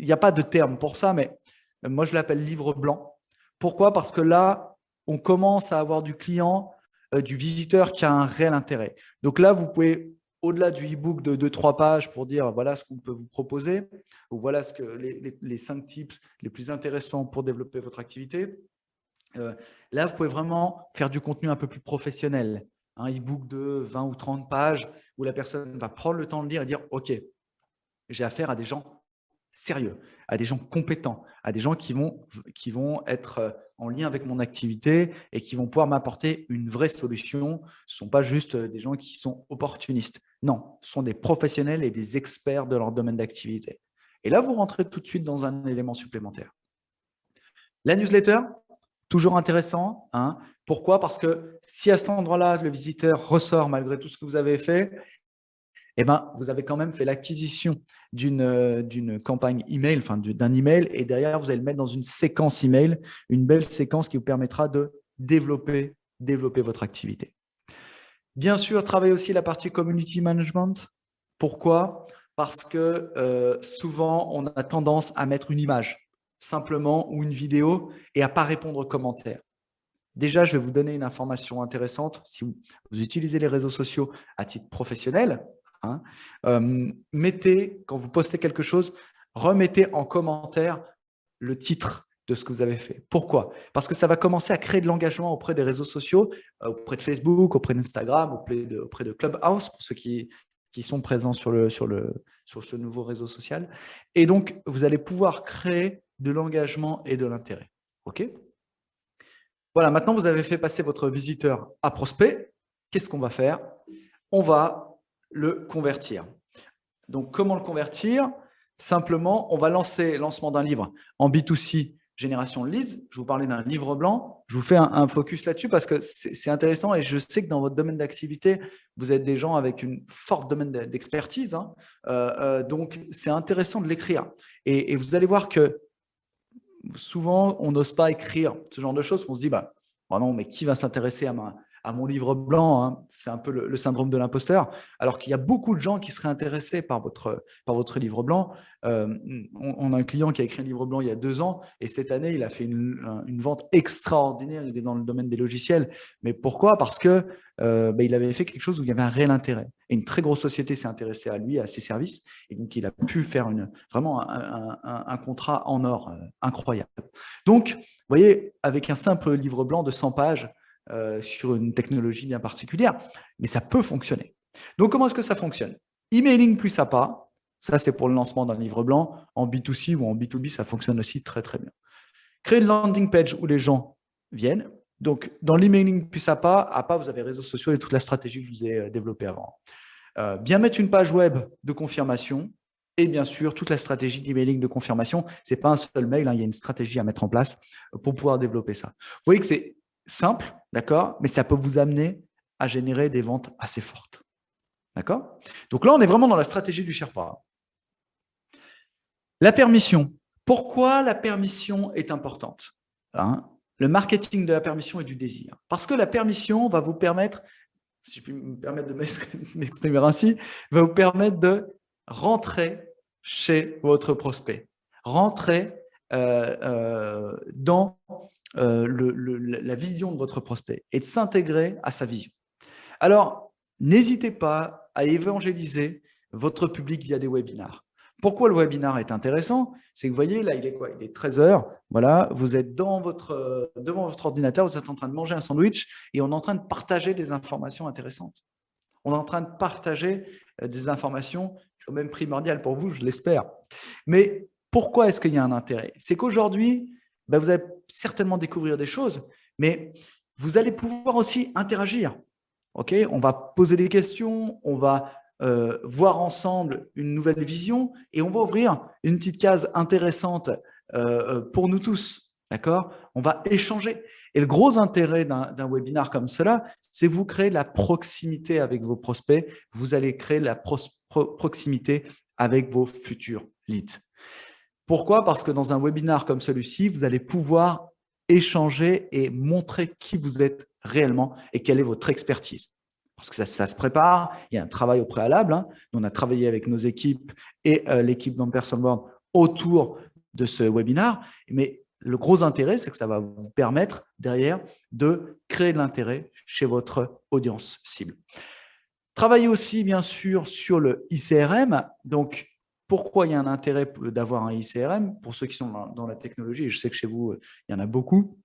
n'y a pas de terme pour ça, mais moi, je l'appelle livre blanc. Pourquoi? Parce que là, on commence à avoir du client, du visiteur qui a un réel intérêt. Donc là, vous pouvez au-delà du e-book de 2-3 pages pour dire voilà ce qu'on peut vous proposer, ou voilà ce que les 5 tips les plus intéressants pour développer votre activité, là, vous pouvez vraiment faire du contenu un peu plus professionnel. Un e-book de 20 ou 30 pages où la personne va prendre le temps de lire et dire « Ok, j'ai affaire à des gens sérieux, à des gens compétents, à des gens qui vont être en lien avec mon activité et qui vont pouvoir m'apporter une vraie solution. Ce ne sont pas juste des gens qui sont opportunistes. Non, ce sont des professionnels et des experts de leur domaine d'activité. Et là, vous rentrez tout de suite dans un élément supplémentaire. La newsletter, toujours intéressant. Hein. Pourquoi? Parce que si à cet endroit-là, le visiteur ressort malgré tout ce que vous avez fait, eh ben, vous avez quand même fait l'acquisition d'une campagne email, enfin d'un email, et derrière, vous allez le mettre dans une séquence email, une belle séquence qui vous permettra de développer votre activité. Bien sûr, travaillez aussi la partie community management. Pourquoi? Parce que souvent, on a tendance à mettre une image simplement ou une vidéo et à ne pas répondre aux commentaires. Déjà, je vais vous donner une information intéressante. Si vous utilisez les réseaux sociaux à titre professionnel, hein, mettez, quand vous postez quelque chose, remettez en commentaire le titre de ce que vous avez fait. Pourquoi? Parce que ça va commencer à créer de l'engagement auprès des réseaux sociaux, auprès de Facebook, auprès d'Instagram, auprès de Clubhouse, pour ceux qui sont présents sur ce nouveau réseau social. Et donc, vous allez pouvoir créer de l'engagement et de l'intérêt. OK? Voilà, maintenant, vous avez fait passer votre visiteur à prospect. Qu'est-ce qu'on va faire? On va le convertir. Donc, comment le convertir? Simplement, on va lancer lancement d'un livre en B2C, génération de leads. Je vous parlais d'un livre blanc. Je vous fais un focus là-dessus parce que c'est intéressant et je sais que dans votre domaine d'activité, vous êtes des gens avec une forte domaine d'expertise. Hein. Donc, c'est intéressant de l'écrire. Et vous allez voir que souvent, on n'ose pas écrire ce genre de choses. On se dit, bah, oh non, mais qui va s'intéresser à mon livre blanc, hein? C'est un peu le syndrome de l'imposteur. Alors qu'il y a beaucoup de gens qui seraient intéressés par votre livre blanc. On a un client qui a écrit un livre blanc il y a 2 ans et cette année, il a fait une vente extraordinaire. Il est dans le domaine des logiciels. Mais pourquoi? Parce que il avait fait quelque chose où il y avait un réel intérêt. Et une très grosse société s'est intéressée à lui, à ses services. Et donc, il a pu faire vraiment un contrat en or incroyable. Donc, vous voyez, avec un simple livre blanc de 100 pages, sur une technologie bien particulière, mais ça peut fonctionner. Donc, comment est-ce que ça fonctionne? Emailing plus APA, ça c'est pour le lancement d'un livre blanc. En B2C ou en B2B, ça fonctionne aussi très très bien. Créer une landing page où les gens viennent. Donc, dans l'emailing plus APA, vous avez réseaux sociaux et toute la stratégie que je vous ai développée avant. Bien mettre une page web de confirmation et bien sûr, toute la stratégie d'emailing de confirmation. Ce n'est pas un seul mail, hein, il y a une stratégie à mettre en place pour pouvoir développer ça. Vous voyez que c'est simple, d'accord, mais ça peut vous amener à générer des ventes assez fortes. D'accord? Donc là, on est vraiment dans la stratégie du Sherpa. La permission. Pourquoi la permission est importante? Hein? Le marketing de la permission et du désir. Parce que la permission va vous permettre, si je puis me permettre de m'exprimer ainsi, va vous permettre de rentrer chez votre prospect. Rentrer dans la vision de votre prospect et de s'intégrer à sa vision. Alors, n'hésitez pas à évangéliser votre public via des webinars. Pourquoi le webinar est intéressant? C'est que vous voyez, là, il est quoi? Il est 13 h. Voilà, vous êtes devant votre ordinateur, vous êtes en train de manger un sandwich et on est en train de partager des informations intéressantes. On est en train de partager des informations qui sont même primordiales pour vous, je l'espère. Mais pourquoi est-ce qu'il y a un intérêt? C'est qu'aujourd'hui, vous allez certainement découvrir des choses, mais vous allez pouvoir aussi interagir. Okay, on va poser des questions, on va voir ensemble une nouvelle vision et on va ouvrir une petite case intéressante pour nous tous. D'accord? On va échanger. Et le gros intérêt d'un webinar comme cela, c'est vous créer la proximité avec vos prospects. Vous allez créer la proximité avec vos futurs leads. Pourquoi? Parce que dans un webinar comme celui-ci, vous allez pouvoir échanger et montrer qui vous êtes réellement et quelle est votre expertise. Parce que ça se prépare, il y a un travail au préalable. Hein. On a travaillé avec nos équipes et l'équipe d'Ampersand Board autour de ce webinar. Mais le gros intérêt, c'est que ça va vous permettre derrière de créer de l'intérêt chez votre audience cible. Travailler aussi, bien sûr, sur le ICRM. Donc, pourquoi il y a un intérêt d'avoir un ICRM? Pour ceux qui sont dans la technologie, et je sais que chez vous, il y en a beaucoup.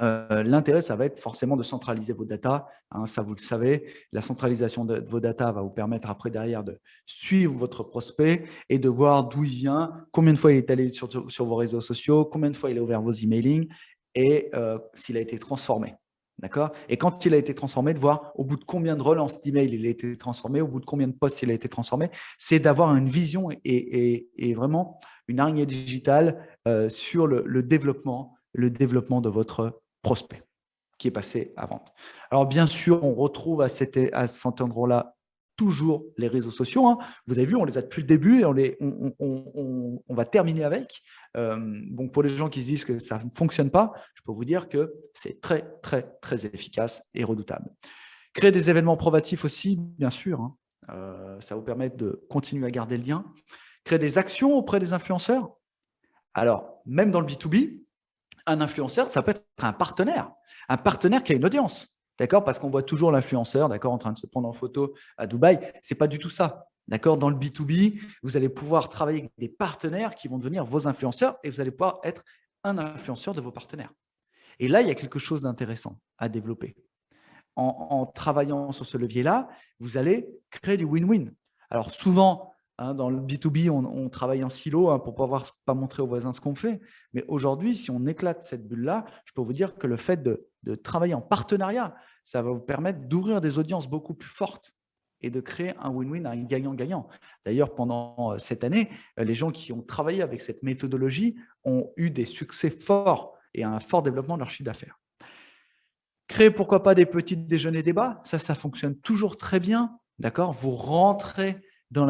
L'intérêt, ça va être forcément de centraliser vos datas. Hein, ça, vous le savez, la centralisation de vos datas va vous permettre après, derrière, de suivre votre prospect et de voir d'où il vient, combien de fois il est allé sur vos réseaux sociaux, combien de fois il a ouvert vos emailing et s'il a été transformé. D'accord? Et quand il a été transformé, de voir au bout de combien de relances d'email il a été transformé, au bout de combien de posts il a été transformé. C'est d'avoir une vision et vraiment une araignée digitale sur le développement de votre prospect qui est passé à vente. Alors, bien sûr, on retrouve à cet endroit-là toujours les réseaux sociaux. Hein. Vous avez vu, on les a depuis le début et on va terminer avec. Donc, pour les gens qui se disent que ça ne fonctionne pas, je peux vous dire que c'est très, très, très efficace et redoutable. Créer des événements probatifs aussi, bien sûr. Hein. Ça vous permet de continuer à garder le lien. Créer des actions auprès des influenceurs. Alors, même dans le B2B, un influenceur, ça peut être un partenaire qui a une audience, d'accord? Parce qu'on voit toujours l'influenceur, d'accord, en train de se prendre en photo à Dubaï. C'est pas du tout ça, d'accord? Dans le B2B, vous allez pouvoir travailler avec des partenaires qui vont devenir vos influenceurs et vous allez pouvoir être un influenceur de vos partenaires. Et là, il y a quelque chose d'intéressant à développer. En travaillant sur ce levier-là, vous allez créer du win-win. Alors souvent, hein, dans le B2B, on travaille en silo hein, pour pas montrer aux voisins ce qu'on fait. Mais aujourd'hui, si on éclate cette bulle-là, je peux vous dire que le fait de travailler en partenariat, ça va vous permettre d'ouvrir des audiences beaucoup plus fortes et de créer un win-win, un gagnant-gagnant. D'ailleurs, pendant cette année, les gens qui ont travaillé avec cette méthodologie ont eu des succès forts et un fort développement de leur chiffre d'affaires. Créer, pourquoi pas, des petits déjeuners débats. Ça fonctionne toujours très bien. D'accord? Vous rentrez dans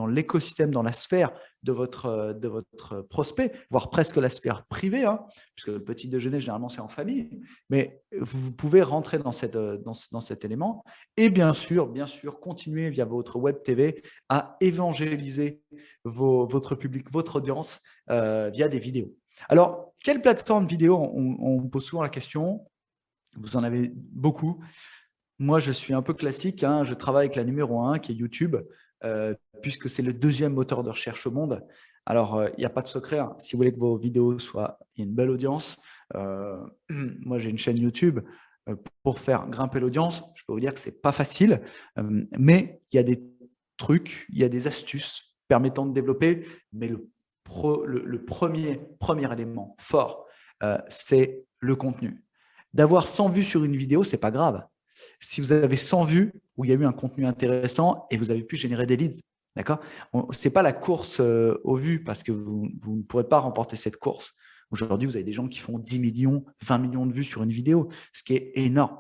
l'écosystème, dans la sphère de votre prospect, voire presque la sphère privée, hein, puisque le petit déjeuner, généralement, c'est en famille. Mais vous pouvez rentrer dans cet élément et bien sûr, continuer via votre web TV à évangéliser votre public, votre audience via des vidéos. Alors, quelle plateforme vidéo? On pose souvent la question. Vous en avez beaucoup. Moi, je suis un peu classique. Hein, je travaille avec la numéro 1, qui est YouTube, puisque c'est le deuxième moteur de recherche au monde. Alors, il n'y a pas de secret. Hein. Si vous voulez que vos vidéos soient une belle audience, moi, j'ai une chaîne YouTube. Pour faire grimper l'audience, je peux vous dire que ce n'est pas facile, mais il y a des trucs, il y a des astuces permettant de développer, mais le premier élément fort, c'est le contenu. D'avoir 100 vues sur une vidéo, ce n'est pas grave. Si vous avez 100 vues où il y a eu un contenu intéressant et vous avez pu générer des leads, d'accord? Ce n'est pas la course aux vues parce que vous ne pourrez pas remporter cette course. Aujourd'hui, vous avez des gens qui font 10 millions, 20 millions de vues sur une vidéo, ce qui est énorme.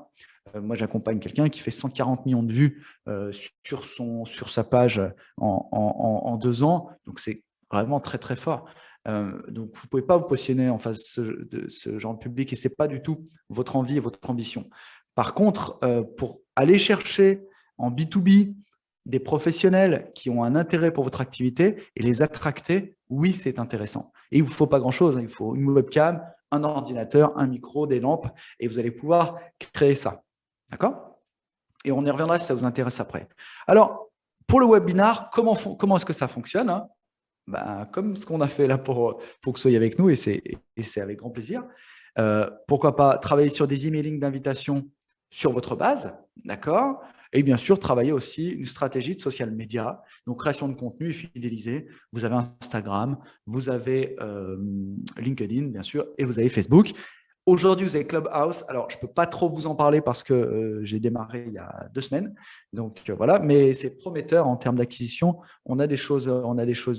Moi, j'accompagne quelqu'un qui fait 140 millions de vues sur sa page en 2 ans. Donc, c'est vraiment très, très fort. Donc, vous ne pouvez pas vous positionner en face de ce genre de public et ce n'est pas du tout votre envie et votre ambition. Par contre, pour aller chercher en B2B des professionnels qui ont un intérêt pour votre activité et les attracter, oui, c'est intéressant. Et il ne vous faut pas grand-chose. Il faut une webcam, un ordinateur, un micro, des lampes et vous allez pouvoir créer ça. D'accord? Et on y reviendra si ça vous intéresse après. Alors, pour le webinar, comment est-ce que ça fonctionne, hein? Comme ce qu'on a fait là pour que vous soyez avec nous, et c'est avec grand plaisir. Pourquoi pas travailler sur des emailing d'invitation sur votre base, d'accord? Et bien sûr, travailler aussi une stratégie de social media, donc création de contenu et fidéliser. Vous avez Instagram, vous avez LinkedIn, bien sûr, et vous avez Facebook. Aujourd'hui, vous avez Clubhouse. Alors, je ne peux pas trop vous en parler parce que j'ai démarré il y a 2 semaines. Donc, voilà, mais c'est prometteur en termes d'acquisition. On a des choses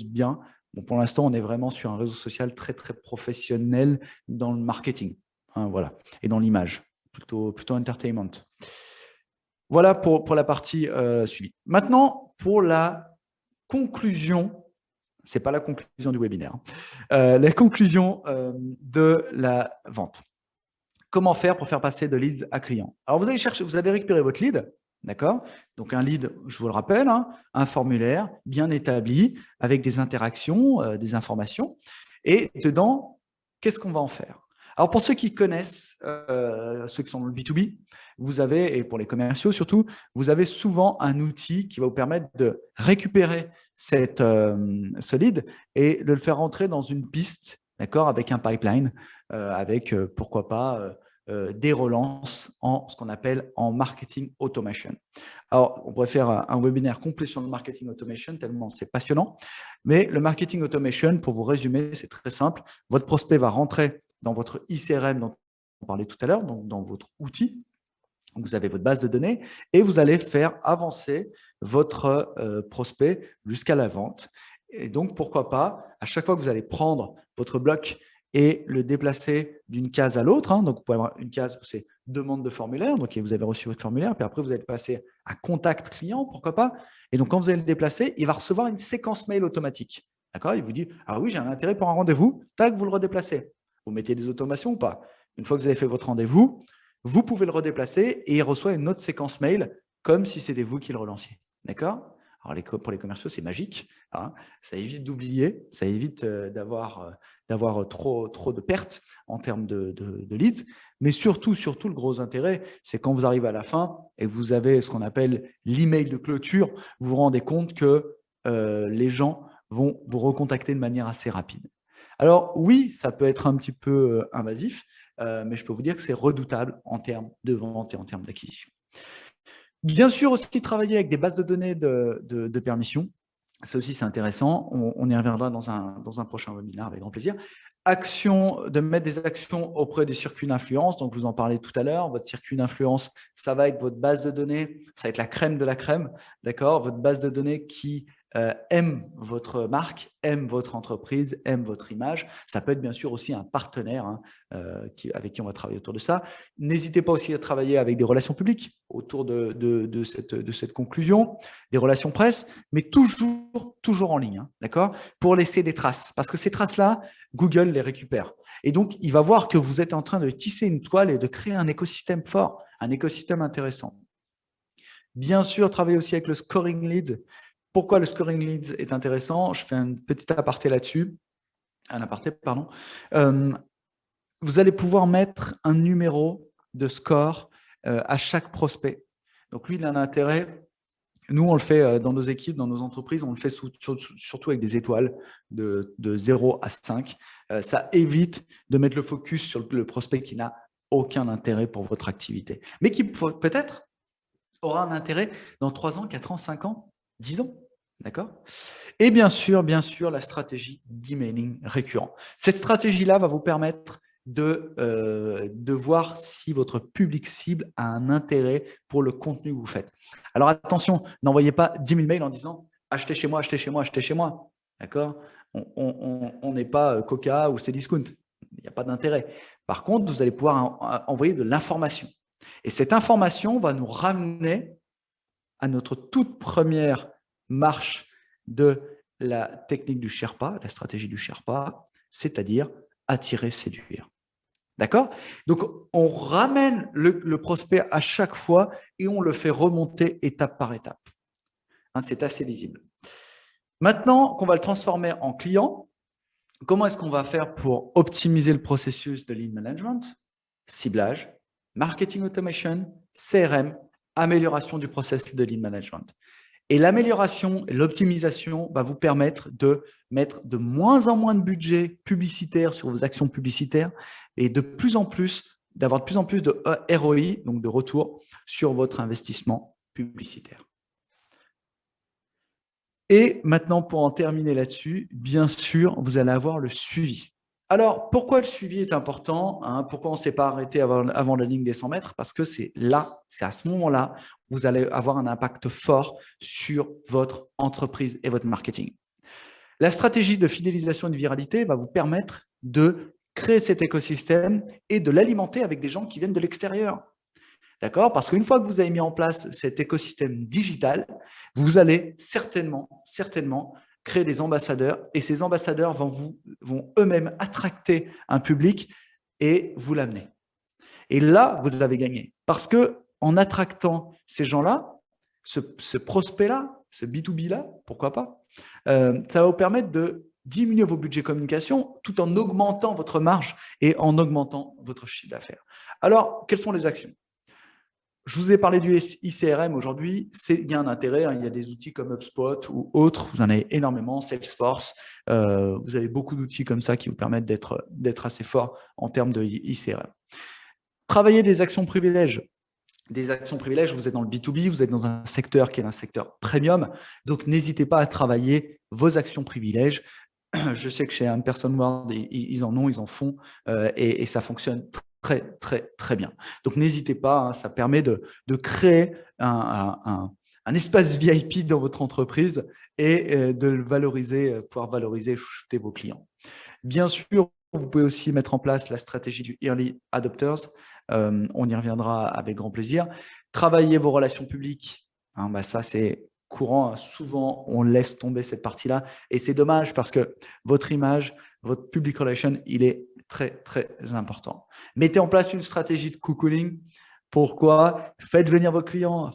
bien. Bon, pour l'instant, on est vraiment sur un réseau social très, très professionnel dans le marketing, hein, voilà, et dans l'image, plutôt entertainment. Voilà pour la partie suivie. Maintenant, pour la conclusion, ce n'est pas la conclusion du webinaire, la conclusion de la vente. Comment faire pour faire passer de leads à clients? Alors, vous avez récupéré votre lead, d'accord? Donc, un lead, je vous le rappelle, hein, un formulaire bien établi avec des interactions, des informations. Et dedans, qu'est-ce qu'on va en faire? Alors, pour ceux qui connaissent, ceux qui sont dans le B2B, vous avez, et pour les commerciaux surtout, vous avez souvent un outil qui va vous permettre de récupérer ce lead et de le faire rentrer dans une piste, d'accord, avec un pipeline, avec, pourquoi pas, des relances en ce qu'on appelle en marketing automation. Alors, on pourrait faire un webinaire complet sur le marketing automation, tellement c'est passionnant. Mais le marketing automation, pour vous résumer, c'est très simple. Votre prospect va rentrer dans votre ICRM dont on parlait tout à l'heure, donc dans votre outil. Vous avez votre base de données et vous allez faire avancer votre prospect jusqu'à la vente. Et donc, pourquoi pas, à chaque fois que vous allez prendre votre bloc et le déplacer d'une case à l'autre, donc vous pouvez avoir une case où c'est demande de formulaire, donc vous avez reçu votre formulaire, puis après vous allez passer à contact client, pourquoi pas. Et donc, quand vous allez le déplacer, il va recevoir une séquence mail automatique. D'accord? Il vous dit, ah oui, j'ai un intérêt pour un rendez-vous, tac, vous le redéplacez. Vous mettez des automations ou pas? Une fois que vous avez fait votre rendez-vous, vous pouvez le redéplacer et il reçoit une autre séquence mail comme si c'était vous qui le relanciez. D'accord? Alors, pour les commerciaux, c'est magique. Hein, ça évite d'oublier, ça évite d'avoir trop de pertes en termes de leads. Mais surtout, le gros intérêt, c'est quand vous arrivez à la fin et que vous avez ce qu'on appelle l'email de clôture, vous vous rendez compte que les gens vont vous recontacter de manière assez rapide. Alors oui, ça peut être un petit peu invasif, mais je peux vous dire que c'est redoutable en termes de vente et en termes d'acquisition. Bien sûr aussi travailler avec des bases de données de permission. Ça aussi, c'est intéressant. On y reviendra dans un prochain webinaire avec grand plaisir. De mettre des actions auprès des circuits d'influence. Donc, je vous en parlais tout à l'heure. Votre circuit d'influence, ça va être votre base de données. Ça va être la crème de la crème. D'accord? Votre base de données qui aime votre marque, aime votre entreprise, aime votre image. Ça peut être bien sûr aussi un partenaire avec qui on va travailler autour de ça. N'hésitez pas aussi à travailler avec des relations publiques autour de cette conclusion, des relations presse, mais toujours en ligne, hein, d'accord? Pour laisser des traces, parce que ces traces-là, Google les récupère. Et donc, il va voir que vous êtes en train de tisser une toile et de créer un écosystème fort, un écosystème intéressant. Bien sûr, travailler aussi avec le scoring leads. Pourquoi le scoring leads est intéressant? Je fais un petit aparté là-dessus. Vous allez pouvoir mettre un numéro de score à chaque prospect. Donc, lui, il a un intérêt. Nous, on le fait dans nos équipes, dans nos entreprises, on le fait surtout avec des étoiles de 0 à 5. Ça évite de mettre le focus sur le prospect qui n'a aucun intérêt pour votre activité, mais qui peut-être aura un intérêt dans 3 ans, 4 ans, 5 ans, 10 ans. D'accord? Et bien sûr, la stratégie d'emailing récurrent. Cette stratégie-là va vous permettre de voir si votre public cible a un intérêt pour le contenu que vous faites. Alors attention, n'envoyez pas 10 000 mails en disant « achetez chez moi, achetez chez moi, achetez chez moi ». D'accord? On n'est pas Coca ou Cdiscount. Il n'y a pas d'intérêt. Par contre, vous allez pouvoir envoyer de l'information. Et cette information va nous ramener à notre toute première marche de la technique du Sherpa, la stratégie du Sherpa, c'est-à-dire attirer, séduire. D'accord? Donc, on ramène le prospect à chaque fois et on le fait remonter étape par étape. Hein, c'est assez lisible. Maintenant qu'on va le transformer en client, comment est-ce qu'on va faire pour optimiser le processus de lead management? Ciblage, marketing automation, CRM, amélioration du processus de lead management. Et l'amélioration et l'optimisation va vous permettre de mettre de moins en moins de budget publicitaire sur vos actions publicitaires et d'avoir de plus en plus de ROI, donc de retour sur votre investissement publicitaire. Et maintenant, pour en terminer là-dessus, bien sûr, vous allez avoir le suivi. Alors, pourquoi le suivi est important, hein? Pourquoi on ne s'est pas arrêté avant la ligne des 100 mètres? Parce que c'est à ce moment-là, vous allez avoir un impact fort sur votre entreprise et votre marketing. La stratégie de fidélisation et de viralité va vous permettre de créer cet écosystème et de l'alimenter avec des gens qui viennent de l'extérieur. D'accord? Parce qu'une fois que vous avez mis en place cet écosystème digital, vous allez certainement créer des ambassadeurs et ces ambassadeurs vont eux-mêmes attracter un public et vous l'amener. Et là, vous avez gagné. Parce qu'en attractant ces gens-là, ce prospect-là, ce B2B-là, pourquoi pas, ça va vous permettre de diminuer vos budgets communication tout en augmentant votre marge et en augmentant votre chiffre d'affaires. Alors, quelles sont les actions? Je vous ai parlé du ICRM aujourd'hui, il y a un intérêt, hein, il y a des outils comme HubSpot ou autres, vous en avez énormément, Salesforce, vous avez beaucoup d'outils comme ça qui vous permettent d'être assez fort en termes de ICRM. Travailler des actions privilèges. Des actions privilèges, vous êtes dans le B2B, vous êtes dans un secteur qui est un secteur premium, donc n'hésitez pas à travailler vos actions privilèges. Je sais que chez Person World, ils en font et ça fonctionne très bien. Donc n'hésitez pas, hein, ça permet de créer un espace VIP dans votre entreprise et de le valoriser, pouvoir valoriser et chouchouter vos clients. Bien sûr, vous pouvez aussi mettre en place la stratégie du Early Adopters. On y reviendra avec grand plaisir. Travailler vos relations publiques, hein, ça c'est courant. Souvent, on laisse tomber cette partie-là et c'est dommage parce que votre image, votre public relation, il est très important. Mettez en place une stratégie de cocooning. Pourquoi? Faites venir vos clients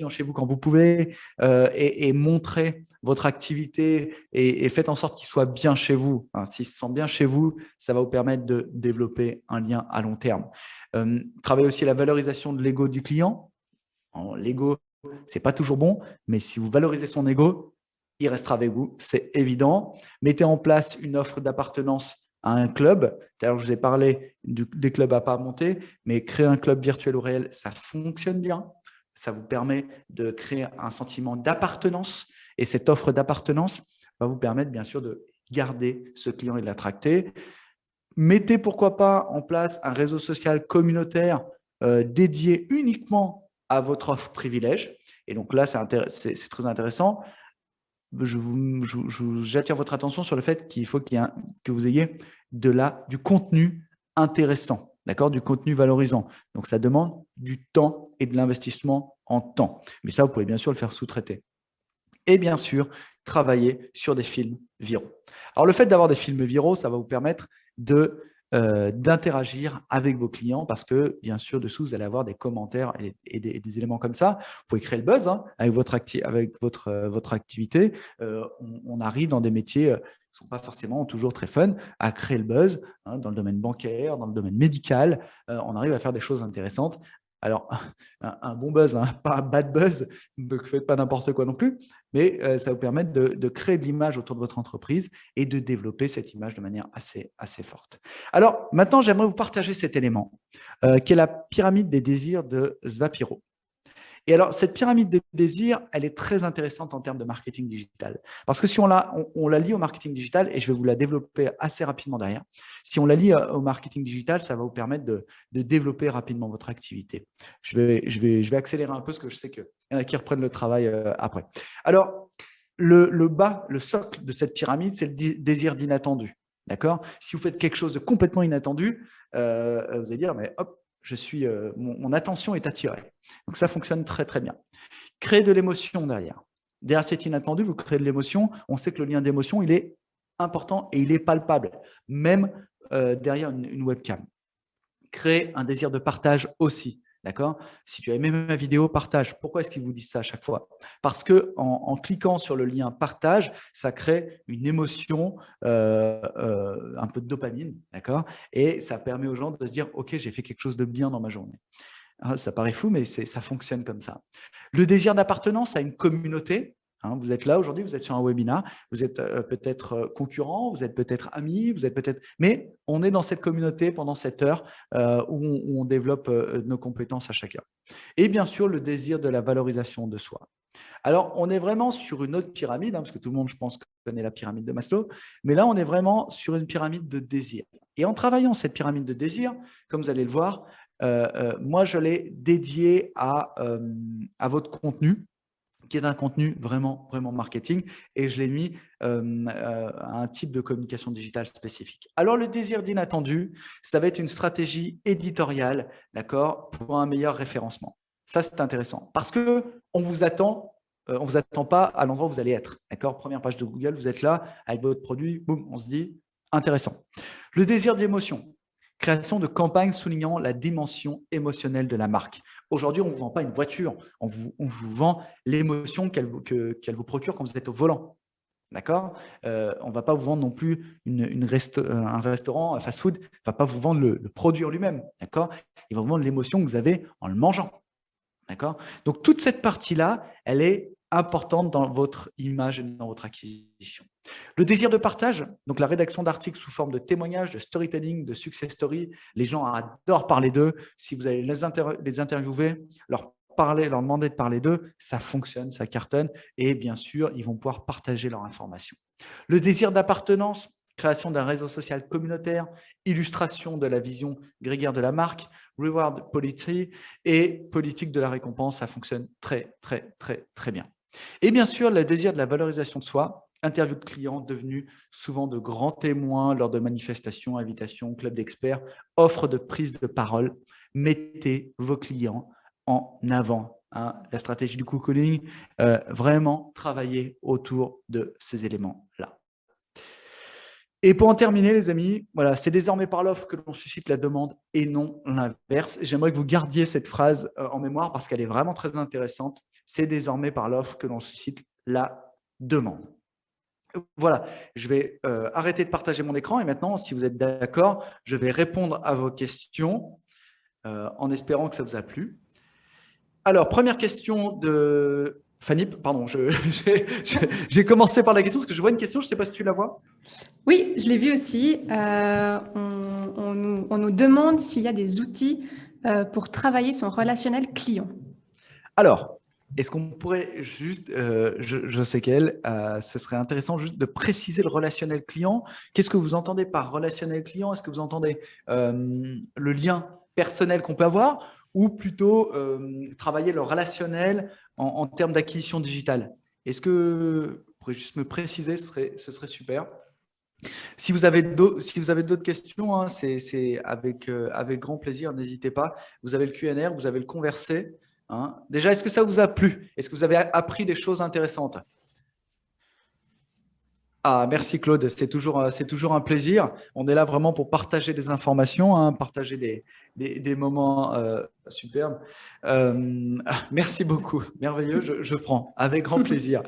chez vous quand vous pouvez et montrez votre activité et faites en sorte qu'ils soient bien chez vous. Hein, s'ils se sentent bien chez vous, ça va vous permettre de développer un lien à long terme. Travaillez aussi la valorisation de l'ego du client. L'ego, ce n'est pas toujours bon, mais si vous valorisez son ego, il restera avec vous, c'est évident. Mettez en place une offre d'appartenance à un club. D'ailleurs, je vous ai parlé des clubs à pas monter, mais créer un club virtuel ou réel, ça fonctionne bien. Ça vous permet de créer un sentiment d'appartenance et cette offre d'appartenance va vous permettre bien sûr de garder ce client et de l'attracter. Mettez pourquoi pas en place un réseau social communautaire dédié uniquement à votre offre privilège. Et donc là, c'est très intéressant. J'attire votre attention sur le fait qu'il faut que vous ayez du contenu intéressant, d'accord, du contenu valorisant. Donc, ça demande du temps et de l'investissement en temps. Mais ça, vous pouvez bien sûr le faire sous-traiter. Et bien sûr, travailler sur des films viraux. Alors, le fait d'avoir des films viraux, ça va vous permettre d'interagir avec vos clients parce que, bien sûr, dessous, vous allez avoir des commentaires et des éléments comme ça. Vous pouvez créer le buzz hein, avec votre activité. On arrive dans des métiers qui ne sont pas forcément toujours très fun à créer le buzz hein, dans le domaine bancaire, dans le domaine médical. On arrive à faire des choses intéressantes. Alors, un bon buzz, hein, pas un bad buzz, donc faites pas n'importe quoi non plus, mais ça vous permet de créer de l'image autour de votre entreprise et de développer cette image de manière assez forte. Alors, maintenant, j'aimerais vous partager cet élément qui est la pyramide des désirs de Svapiro. Et alors, cette pyramide des désirs, elle est très intéressante en termes de marketing digital. Parce que si on la lie au marketing digital, et je vais vous la développer assez rapidement derrière, si on la lie au marketing digital, ça va vous permettre de développer rapidement votre activité. Je vais accélérer un peu parce que je sais qu'il y en a qui reprennent le travail après. Alors, le bas, le socle de cette pyramide, c'est le désir d'inattendu. D'accord? Si vous faites quelque chose de complètement inattendu, vous allez dire, mais hop, mon attention est attirée. Donc, ça fonctionne très bien. Créer de l'émotion derrière. Derrière cet inattendu, vous créez de l'émotion. On sait que le lien d'émotion, il est important et il est palpable, même derrière une webcam. Créer un désir de partage aussi. D'accord? Si tu as aimé ma vidéo, partage. Pourquoi est-ce qu'ils vous disent ça à chaque fois? Parce qu'en cliquant sur le lien partage, ça crée une émotion, un peu de dopamine, d'accord? Et ça permet aux gens de se dire « Ok, j'ai fait quelque chose de bien dans ma journée ». Ça paraît fou, mais ça fonctionne comme ça. Le désir d'appartenance à une communauté. Hein, vous êtes là aujourd'hui, vous êtes sur un webinaire, vous êtes peut-être concurrent, vous êtes peut-être amis, mais on est dans cette communauté pendant cette heure où on développe nos compétences à chacun. Et bien sûr, le désir de la valorisation de soi. Alors, on est vraiment sur une autre pyramide, hein, parce que tout le monde, je pense, connaît la pyramide de Maslow, mais là, on est vraiment sur une pyramide de désir. Et en travaillant cette pyramide de désir, comme vous allez le voir, moi, je l'ai dédié à votre contenu, qui est un contenu vraiment marketing, et je l'ai mis à un type de communication digitale spécifique. Alors, le désir d'inattendu, ça va être une stratégie éditoriale, d'accord, pour un meilleur référencement. Ça, c'est intéressant, parce qu'on vous attend, on ne vous attend pas à l'endroit où vous allez être, d'accord. Première page de Google, vous êtes là, avec votre produit, boum, on se dit, intéressant. Le désir d'émotion. Création de campagnes soulignant la dimension émotionnelle de la marque. Aujourd'hui, on ne vous vend pas une voiture, on vous vend l'émotion qu'elle vous procure quand vous êtes au volant. D'accord? On ne va pas vous vendre non plus un restaurant, un fast-food, ne va pas vous vendre le produit en lui-même. D'accord? Il va vous vendre l'émotion que vous avez en le mangeant. D'accord? Donc, toute cette partie-là, elle est importante dans votre image et dans votre acquisition. Le désir de partage, donc la rédaction d'articles sous forme de témoignages, de storytelling, de success story. Les gens adorent parler d'eux. Si vous allez les interviewer, leur parler, leur demander de parler d'eux, ça fonctionne, ça cartonne. Et bien sûr, ils vont pouvoir partager leur information. Le désir d'appartenance, création d'un réseau social communautaire, illustration de la vision grégaire de la marque, reward policy et politique de la récompense, ça fonctionne très, très, très, très bien. Et bien sûr, le désir de la valorisation de soi, interview de clients devenus souvent de grands témoins lors de manifestations, invitations, clubs d'experts, offre de prise de parole. Mettez vos clients en avant. Hein. La stratégie du cocooning, vraiment travailler autour de ces éléments-là. Et pour en terminer, les amis, voilà, c'est désormais par l'offre que l'on suscite la demande et non l'inverse. J'aimerais que vous gardiez cette phrase en mémoire parce qu'elle est vraiment très intéressante. C'est désormais par l'offre que l'on suscite la demande. Voilà, je vais arrêter de partager mon écran et maintenant, si vous êtes d'accord, je vais répondre à vos questions en espérant que ça vous a plu. Alors, première question de Fanny. Pardon, j'ai commencé par la question parce que je vois une question, je ne sais pas si tu la vois. Oui, je l'ai vu aussi. On nous demande s'il y a des outils pour travailler son relationnel client. Alors, est-ce qu'on pourrait juste, je sais qu'elle, ce serait intéressant juste de préciser le relationnel client. Qu'est-ce que vous entendez par relationnel client? Est-ce que vous entendez le lien personnel qu'on peut avoir ou plutôt travailler le relationnel en termes d'acquisition digitale? Est-ce que vous pourriez juste me préciser, ce serait super. Si vous avez d'autres questions, hein, c'est avec grand plaisir, n'hésitez pas. Vous avez le Q&A, vous avez le conversé. Hein. Déjà, est-ce que ça vous a plu? Est-ce que vous avez appris des choses intéressantes? Ah, merci Claude, c'est toujours un plaisir. On est là vraiment pour partager des informations, hein, partager des moments superbes. Merci beaucoup, merveilleux, je prends, avec grand plaisir.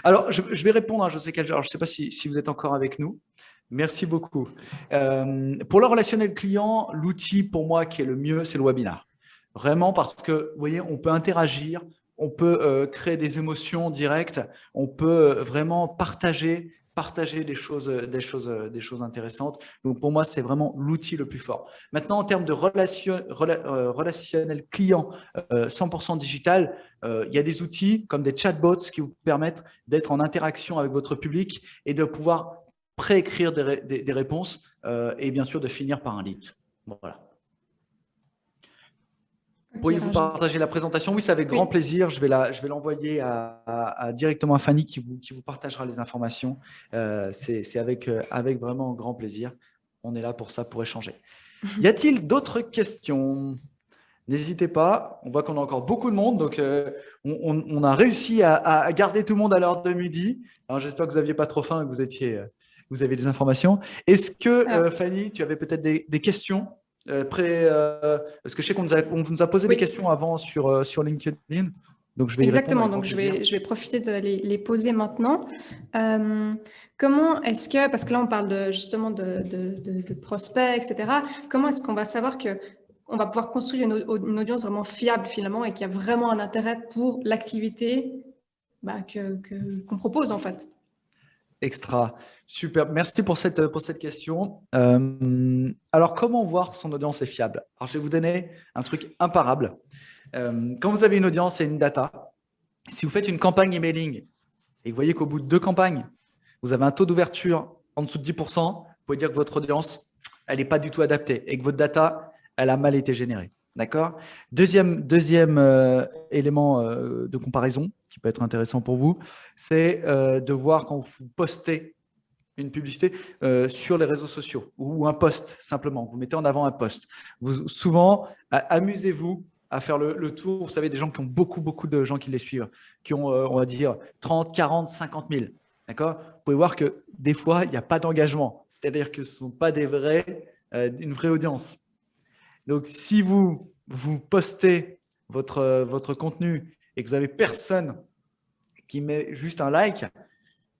Alors, je vais répondre, hein, je ne sais pas si vous êtes encore avec nous. Merci beaucoup. Pour le relationnel client, l'outil pour moi qui est le mieux, c'est le webinar. Vraiment parce que, vous voyez, on peut interagir, on peut créer des émotions directes, on peut vraiment partager des choses intéressantes. Donc, pour moi, c'est vraiment l'outil le plus fort. Maintenant, en termes de relationnel client 100% digital, il y a des outils comme des chatbots qui vous permettent d'être en interaction avec votre public et de pouvoir préécrire des réponses et bien sûr de finir par un lead. Voilà. Pourriez-vous partager la présentation? Oui, c'est avec grand plaisir. Je vais l'envoyer directement à Fanny qui vous partagera les informations. C'est avec vraiment grand plaisir. On est là pour ça, pour échanger. Y a-t-il d'autres questions? N'hésitez pas. On voit qu'on a encore beaucoup de monde. Donc, on a réussi à garder tout le monde à l'heure de midi. Alors, j'espère que vous n'aviez pas trop faim et que vous avez des informations. Est-ce que, Fanny, tu avais peut-être des questions parce que je sais qu'on nous a posé des questions avant sur LinkedIn, donc je vais y répondre. Exactement, donc je vais profiter de les poser maintenant. Comment est-ce que, parce que là on parle justement de prospects, etc., comment est-ce qu'on va savoir qu'on va pouvoir construire une audience vraiment fiable finalement et qu'il y a vraiment un intérêt pour l'activité qu'on propose en fait? Extra, super. Merci pour cette question. Alors, comment voir son audience est fiable? Alors, je vais vous donner un truc imparable. Quand vous avez une audience et une data, si vous faites une campagne emailing et vous voyez qu'au bout de 2 campagnes, vous avez un taux d'ouverture en dessous de 10%, vous pouvez dire que votre audience, elle n'est pas du tout adaptée et que votre data, elle a mal été générée. D'accord? Deuxième élément de comparaison qui peut être intéressant pour vous, c'est de voir quand vous postez une publicité sur les réseaux sociaux ou un post simplement. Vous mettez en avant un post. Souvent, amusez-vous à faire le tour. Vous savez, des gens qui ont beaucoup de gens qui les suivent, qui ont, on va dire, 30, 40, 50 000. D'accord? Vous pouvez voir que des fois, il n'y a pas d'engagement. C'est-à-dire que ce ne sont pas une vraie audience. Donc, si vous postez votre contenu et que vous n'avez personne qui met juste un like,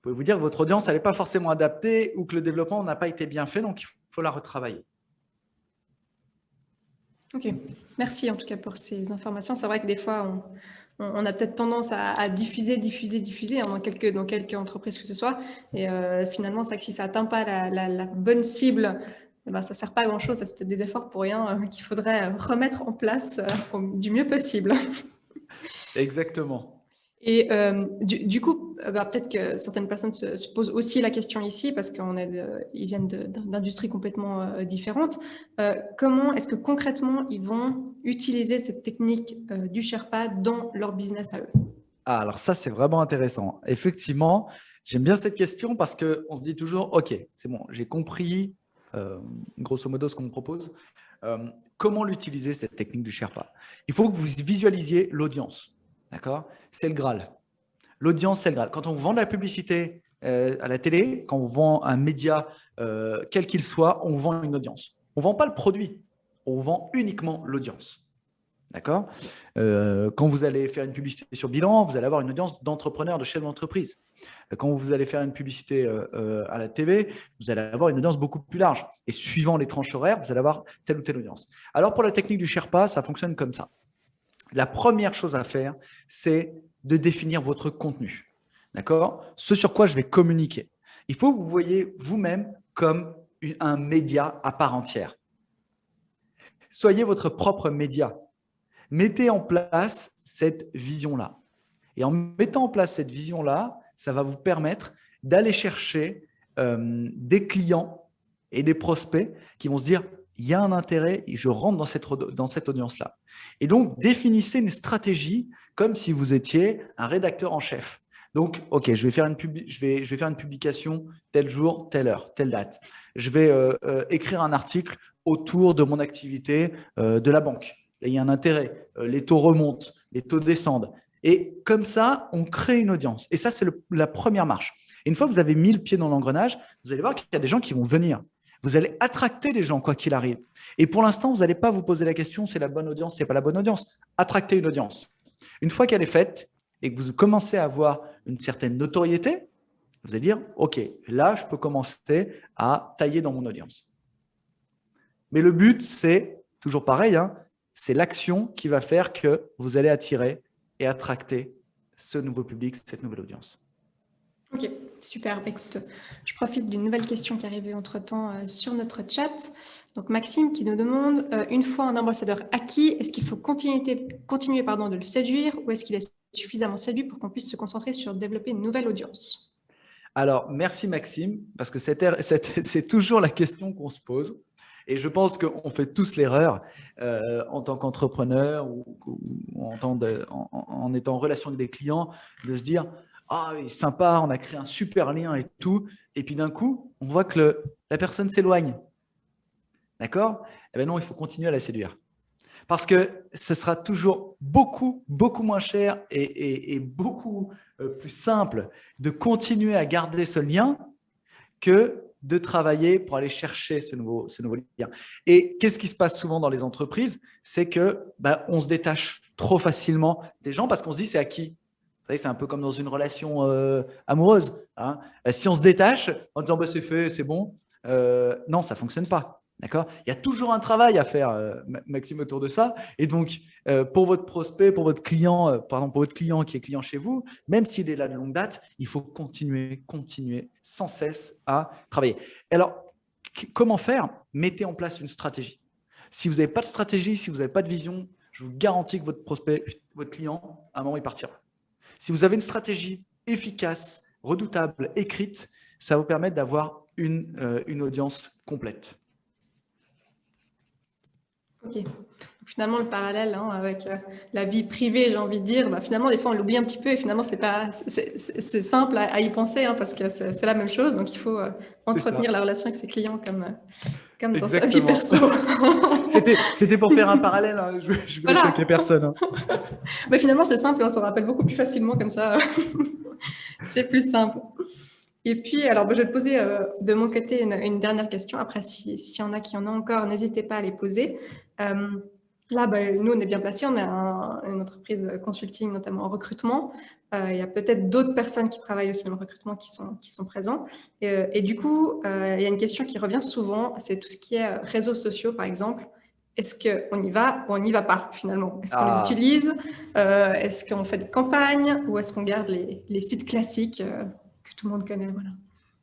pouvez vous dire que votre audience n'est pas forcément adaptée ou que le développement n'a pas été bien fait, donc il faut la retravailler. Ok, merci en tout cas pour ces informations. C'est vrai que des fois, on a peut-être tendance à diffuser dans quelques entreprises que ce soit. Et finalement, c'est que si ça n'atteint pas la bonne cible, eh ben, ça ne sert pas à grand-chose. C'est peut-être des efforts pour rien qu'il faudrait remettre en place du mieux possible. Exactement. Et du coup, peut-être que certaines personnes se posent aussi la question ici, parce qu'ils viennent d'industries complètement différentes. Comment est-ce que concrètement, ils vont utiliser cette technique du Sherpa dans leur business à eux? Ah, alors ça, c'est vraiment intéressant. Effectivement, j'aime bien cette question parce qu'on se dit toujours, OK, c'est bon, j'ai compris grosso modo ce qu'on me propose. Comment l'utiliser, cette technique du Sherpa? Il faut que vous visualisiez l'audience. D'accord? C'est le Graal. L'audience, c'est le Graal. Quand on vend de la publicité à la télé, quand on vend un média, quel qu'il soit, on vend une audience. On ne vend pas le produit, on vend uniquement l'audience. D'accord? Quand vous allez faire une publicité sur bilan, vous allez avoir une audience d'entrepreneurs, de chefs d'entreprise. Quand vous allez faire une publicité à la TV, vous allez avoir une audience beaucoup plus large. Et suivant les tranches horaires, vous allez avoir telle ou telle audience. Alors, pour la technique du Sherpa, ça fonctionne comme ça. La première chose à faire, c'est de définir votre contenu. D'accord? Ce sur quoi je vais communiquer. Il faut que vous voyez vous-même comme un média à part entière. Soyez votre propre média. Mettez en place cette vision-là. Et en mettant en place cette vision-là, ça va vous permettre d'aller chercher des clients et des prospects qui vont se dire « il y a un intérêt et je rentre dans cette audience-là ». Et donc, définissez une stratégie comme si vous étiez un rédacteur en chef. Donc, OK, je vais faire une publication tel jour, telle heure, telle date. Je vais écrire un article autour de mon activité de la banque. Et il y a un intérêt. Les taux remontent, les taux descendent. Et comme ça, on crée une audience. Et ça, c'est la première marche. Et une fois que vous avez mis le pied dans l'engrenage, vous allez voir qu'il y a des gens qui vont venir. Vous allez attracter les gens, quoi qu'il arrive. Et pour l'instant, vous n'allez pas vous poser la question, c'est la bonne audience, c'est pas la bonne audience. Attractez une audience. Une fois qu'elle est faite et que vous commencez à avoir une certaine notoriété, vous allez dire, OK, là, je peux commencer à tailler dans mon audience. Mais le but, c'est toujours pareil, hein, c'est l'action qui va faire que vous allez attirer et attracter ce nouveau public, cette nouvelle audience. Ok, super. Écoute, je profite d'une nouvelle question qui est arrivée entre-temps sur notre chat. Donc Maxime qui nous demande, une fois un ambassadeur acquis, est-ce qu'il faut continuer de le séduire ou est-ce qu'il est suffisamment séduit pour qu'on puisse se concentrer sur développer une nouvelle audience? Alors, merci Maxime, parce que c'est toujours la question qu'on se pose. Et je pense qu'on fait tous l'erreur en tant qu'entrepreneur ou en étant en relation avec des clients, de se dire « Ah, il est sympa, on a créé un super lien et tout. » Et puis d'un coup, on voit que la personne s'éloigne. D'accord? Eh bien non, il faut continuer à la séduire. Parce que ce sera toujours beaucoup, beaucoup moins cher et beaucoup plus simple de continuer à garder ce lien que de travailler pour aller chercher ce nouveau lien. Et qu'est-ce qui se passe souvent dans les entreprises? C'est que on se détache trop facilement des gens parce qu'on se dit c'est acquis. Vous savez, c'est un peu comme dans une relation amoureuse. Hein. Si on se détache en disant c'est fait, c'est bon, non, ça ne fonctionne pas. D'accord? Il y a toujours un travail à faire, Maxime, autour de ça. Et donc, pour votre prospect, pour votre client, pour votre client qui est client chez vous, même s'il est là de longue date, il faut continuer sans cesse à travailler. Alors, comment faire? Mettez en place une stratégie. Si vous n'avez pas de stratégie, si vous n'avez pas de vision, je vous garantis que votre prospect, votre client, à un moment, il partira. Si vous avez une stratégie efficace, redoutable, écrite, ça va vous permettre d'avoir une audience complète. Ok. Finalement, le parallèle avec la vie privée, j'ai envie de dire, finalement, des fois, on l'oublie un petit peu et finalement, c'est simple à y penser parce que c'est la même chose. Donc, il faut entretenir la relation avec ses clients comme dans sa vie perso. C'était pour faire un parallèle. Hein. Je voulais choquer personne. Hein. Mais finalement, c'est simple. On s'en rappelle beaucoup plus facilement comme ça. C'est plus simple. Et puis, alors, je vais te poser de mon côté une dernière question. Après, s'il y en a qui en ont encore, n'hésitez pas à les poser. Là, nous, on est bien placés. On est une entreprise consulting, notamment en recrutement. Il y a peut-être d'autres personnes qui travaillent aussi dans le recrutement qui sont présents. Et du coup, il y a une question qui revient souvent, c'est tout ce qui est réseaux sociaux, par exemple. Est-ce qu'on y va ou on n'y va pas, finalement? Est-ce qu'on les Ah, utilise? Est-ce qu'on fait des campagnes? Ou est-ce qu'on garde les sites classiques que tout le monde connaît? Voilà.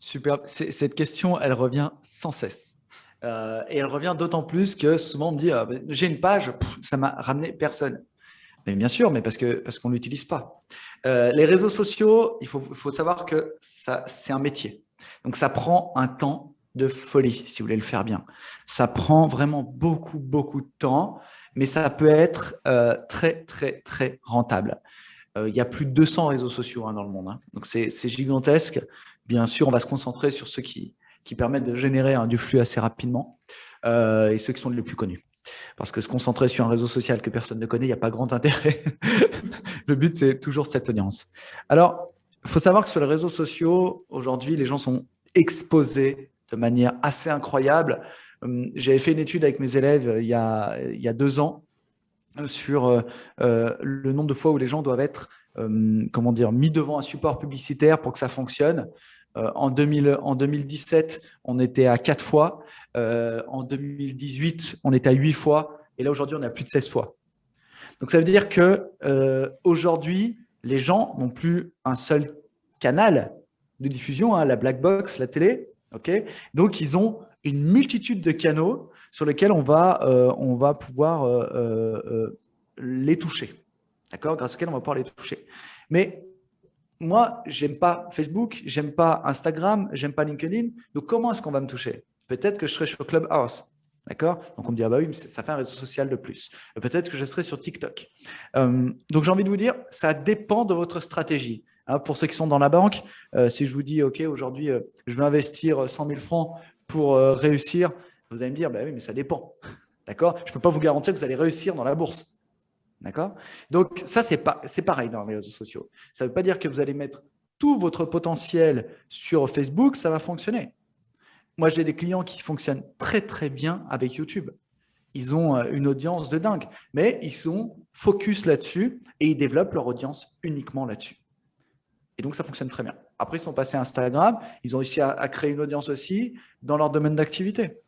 super. Cette question, elle revient sans cesse. Et elle revient d'autant plus que souvent on me dit j'ai une page, ça m'a ramené personne. Mais bien sûr, mais parce qu'on ne l'utilise pas. Les réseaux sociaux, il faut savoir que c'est un métier. Donc ça prend un temps de folie si vous voulez le faire bien. Ça prend vraiment beaucoup, beaucoup de temps, mais ça peut être très, très, très rentable. Il y a plus de 200 réseaux sociaux dans le monde. Hein. Donc c'est gigantesque. Bien sûr, on va se concentrer sur ceux qui permettent de générer du flux assez rapidement et ceux qui sont les plus connus. Parce que se concentrer sur un réseau social que personne ne connaît, il n'y a pas grand intérêt. Le but, c'est toujours cette audience. Alors, il faut savoir que sur les réseaux sociaux, aujourd'hui, les gens sont exposés de manière assez incroyable. J'avais fait une étude avec mes élèves il y a 2 ans sur le nombre de fois où les gens doivent être mis devant un support publicitaire pour que ça fonctionne. En 2017, on était à 4 fois. En 2018, on était à 8 fois. Et là, aujourd'hui, on est à plus de 16 fois. Donc, ça veut dire que aujourd'hui, les gens n'ont plus un seul canal de diffusion, la black box, la télé. Okay, donc, ils ont une multitude de canaux sur lesquels on va pouvoir les toucher. D'accord? Grâce auxquels on va pouvoir les toucher. Mais moi, j'aime pas Facebook, j'aime pas Instagram, j'aime pas LinkedIn. Donc, comment est-ce qu'on va me toucher? Peut-être que je serai sur Clubhouse. D'accord? Donc, on me dit, ah bah oui, mais ça fait un réseau social de plus. Peut-être que je serai sur TikTok. Donc, j'ai envie de vous dire, ça dépend de votre stratégie. Hein, pour ceux qui sont dans la banque, si je vous dis, OK, aujourd'hui, je vais investir 100 000 francs pour réussir, vous allez me dire, bah oui, mais ça dépend. D'accord? Je ne peux pas vous garantir que vous allez réussir dans la bourse. D'accord? Donc, ça, c'est pareil dans les réseaux sociaux. Ça ne veut pas dire que vous allez mettre tout votre potentiel sur Facebook, ça va fonctionner. Moi, j'ai des clients qui fonctionnent très, très bien avec YouTube. Ils ont une audience de dingue, mais ils sont focus là-dessus et ils développent leur audience uniquement là-dessus. Et donc, ça fonctionne très bien. Après, ils sont passés à Instagram, ils ont réussi à créer une audience aussi dans leur domaine d'activité.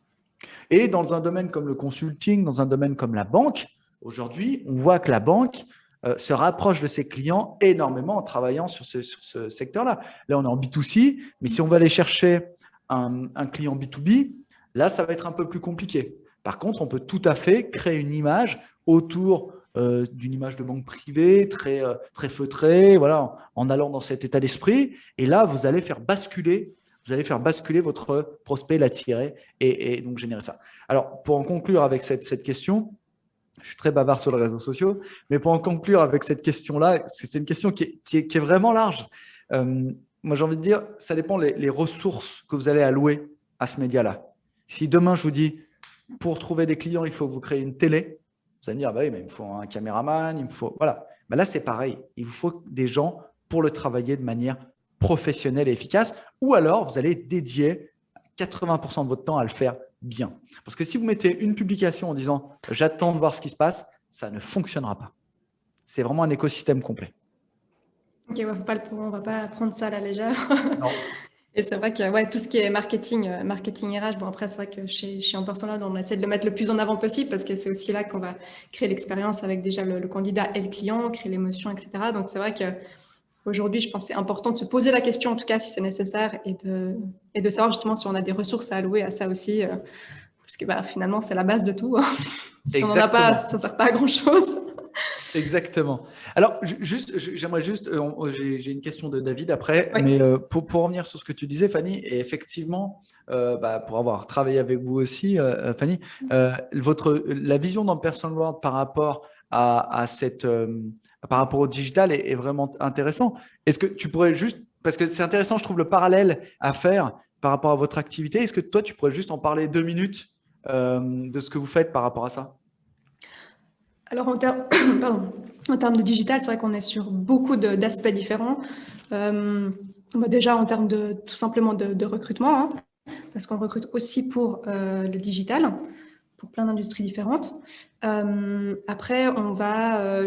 Et dans un domaine comme le consulting, dans un domaine comme la banque, aujourd'hui, on voit que la banque se rapproche de ses clients énormément en travaillant sur ce secteur-là. Là, on est en B2C, mais si on va aller chercher un client B2B, là, ça va être un peu plus compliqué. Par contre, on peut tout à fait créer une image autour d'une image de banque privée, très, très feutrée, voilà, en allant dans cet état d'esprit. Et là, vous allez faire basculer votre prospect, l'attirer et donc générer ça. Alors, pour en conclure avec cette question, je suis très bavard sur les réseaux sociaux, mais pour en conclure avec cette question-là, c'est une question qui est vraiment large. Moi, j'ai envie de dire, ça dépend les ressources que vous allez allouer à ce média-là. Si demain, je vous dis, pour trouver des clients, il faut que vous créez une télé, vous allez me dire, bah oui, mais il me faut un caméraman, il me faut… Voilà. Ben là, c'est pareil. Il vous faut des gens pour le travailler de manière professionnelle et efficace, ou alors vous allez dédier 80% de votre temps à le faire bien. Parce que si vous mettez une publication en disant « j'attends de voir ce qui se passe », ça ne fonctionnera pas. C'est vraiment un écosystème complet. Ok, on ne va pas prendre ça à la légère. Non. Et c'est vrai que ouais, tout ce qui est marketing RH, bon après c'est vrai que chez En Persona, on essaie de le mettre le plus en avant possible parce que c'est aussi là qu'on va créer l'expérience avec déjà le candidat et le client, créer l'émotion, etc. Donc c'est vrai qu'aujourd'hui, je pense que c'est important de se poser la question, en tout cas si c'est nécessaire, et de savoir justement si on a des ressources à allouer à ça aussi, parce que finalement c'est la base de tout. Si on n'en a pas, ça ne sert pas à grand-chose. Exactement. Alors, j'aimerais juste, j'ai une question de David après, Oui. mais pour revenir sur ce que tu disais, Fanny, et effectivement, pour avoir travaillé avec vous aussi, Fanny, la vision dans Personal World par rapport par rapport au digital est vraiment intéressant. Est-ce que tu pourrais juste, parce que c'est intéressant, je trouve le parallèle à faire par rapport à votre activité, est-ce que toi, tu pourrais juste en parler 2 minutes de ce que vous faites par rapport à ça? Alors, en termes de digital, c'est vrai qu'on est sur beaucoup d'aspects différents. Déjà, en termes tout simplement de recrutement, hein, parce qu'on recrute aussi pour le digital, pour plein d'industries différentes. Après,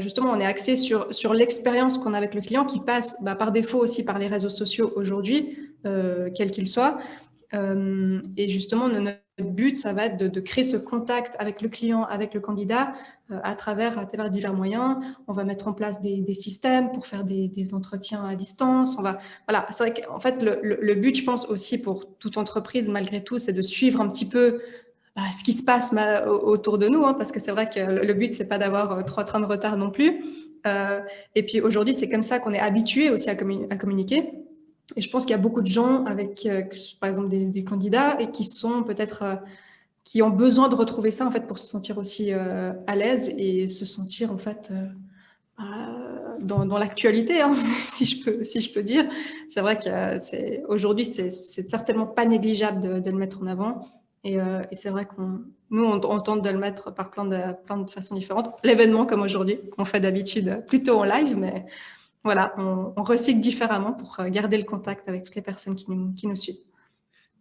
justement, on est axé sur l'expérience qu'on a avec le client qui passe par défaut aussi par les réseaux sociaux aujourd'hui, quels qu'ils soient. Et justement, notre but, ça va être de créer ce contact avec le client, avec le candidat, à travers divers moyens. On va mettre en place des systèmes pour faire des entretiens à distance. Voilà, c'est vrai qu'en fait, le but, je pense aussi pour toute entreprise, malgré tout, c'est de suivre un petit peu ce qui se passe autour de nous, hein, parce que c'est vrai que le but, c'est pas d'avoir 3 trains de retard non plus. Et puis aujourd'hui, c'est comme ça qu'on est habitué aussi à communiquer. Et je pense qu'il y a beaucoup de gens avec, par exemple, des candidats et qui sont peut-être qui ont besoin de retrouver ça en fait pour se sentir aussi à l'aise et se sentir en fait dans l'actualité, hein, si je peux dire. C'est vrai que aujourd'hui, c'est certainement pas négligeable de le mettre en avant. Et c'est vrai nous, on tente de le mettre par plein de façons différentes. L'événement comme aujourd'hui, qu'on fait d'habitude plutôt en live, mais voilà, on recycle différemment pour garder le contact avec toutes les personnes qui nous suivent.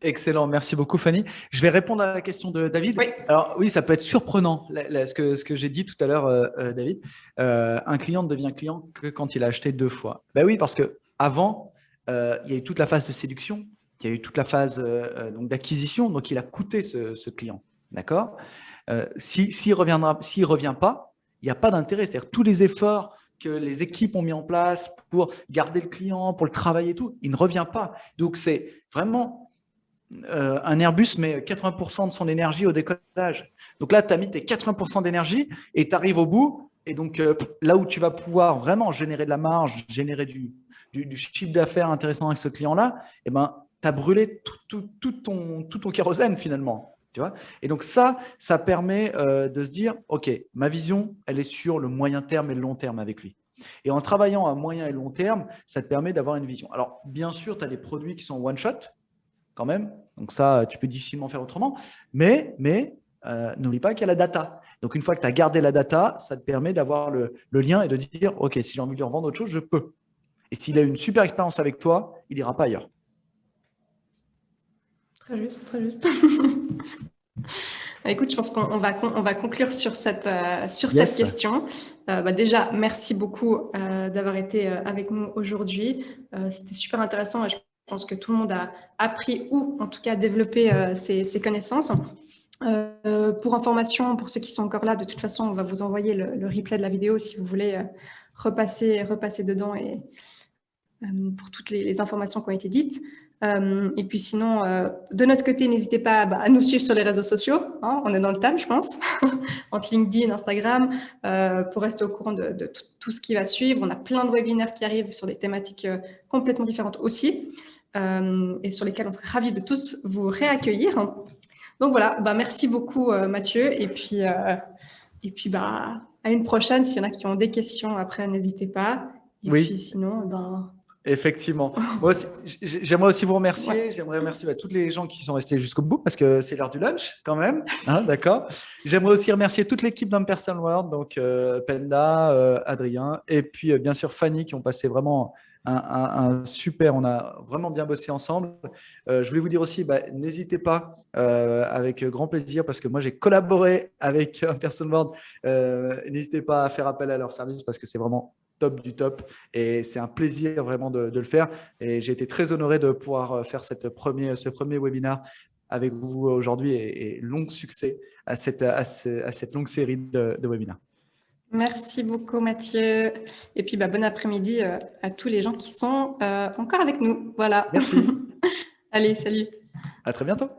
Excellent, merci beaucoup Fanny. Je vais répondre à la question de David. Oui. Alors oui, ça peut être surprenant, ce que j'ai dit tout à l'heure, David. Un client ne devient client que quand il a acheté 2 fois. Ben oui, parce qu'avant, il y a eu toute la phase de séduction, il y a eu toute la phase d'acquisition, donc il a coûté ce client. D'accord. S'il ne revient pas, il n'y a pas d'intérêt. C'est-à-dire tous les efforts que les équipes ont mis en place pour garder le client, pour le travail et tout, il ne revient pas. Donc c'est vraiment… un Airbus met 80% de son énergie au décollage. Donc là, tu as mis tes 80% d'énergie et tu arrives au bout. Et donc, là où tu vas pouvoir vraiment générer de la marge, générer du chiffre d'affaires intéressant avec ce client-là, eh ben, tu as brûlé tout ton kérosène finalement. Tu vois, et donc ça permet de se dire, OK, ma vision, elle est sur le moyen terme et le long terme avec lui. Et en travaillant à moyen et long terme, ça te permet d'avoir une vision. Alors, bien sûr, tu as des produits qui sont one-shot, quand même. Donc ça, tu peux difficilement faire autrement. Mais n'oublie pas qu'il y a la data. Donc une fois que tu as gardé la data, ça te permet d'avoir le lien et de dire, OK, si j'ai envie de lui revendre autre chose, je peux. Et s'il a une super expérience avec toi, il n'ira pas ailleurs. Très juste, très juste. Écoute, je pense qu'on va conclure sur cette question. Déjà, merci beaucoup d'avoir été avec nous aujourd'hui. C'était super intéressant et je pense que tout le monde a appris ou en tout cas développé ses connaissances. Pour information, pour ceux qui sont encore là, de toute façon, on va vous envoyer le replay de la vidéo si vous voulez repasser dedans et pour toutes les informations qui ont été dites. Et puis sinon, de notre côté, n'hésitez pas à nous suivre sur les réseaux sociaux. Hein, on est dans le thème, je pense, entre LinkedIn, Instagram, pour rester au courant de tout ce qui va suivre. On a plein de webinaires qui arrivent sur des thématiques complètement différentes aussi, et sur lesquelles on serait ravis de tous vous réaccueillir. Donc voilà, merci beaucoup Mathieu. Et puis à une prochaine. S'il y en a qui ont des questions après, n'hésitez pas. Et puis sinon, Effectivement. Moi, j'aimerais aussi vous remercier. Ouais. J'aimerais remercier tous les gens qui sont restés jusqu'au bout parce que c'est l'heure du lunch quand même. Hein, d'accord. J'aimerais aussi remercier toute l'équipe d'Ampersand World, donc Penda, Adrien et puis bien sûr Fanny qui ont passé vraiment un super. On a vraiment bien bossé ensemble. Je voulais vous dire aussi, n'hésitez pas, avec grand plaisir, parce que moi j'ai collaboré avec Ampersand World. N'hésitez pas à faire appel à leur service parce que c'est vraiment top du top et c'est un plaisir vraiment de le faire et j'ai été très honoré de pouvoir faire ce premier webinaire avec vous aujourd'hui et long succès à cette longue série de webinaires. Merci beaucoup Mathieu et puis bon après-midi à tous les gens qui sont encore avec nous. Voilà. Merci. Allez, salut. À très bientôt.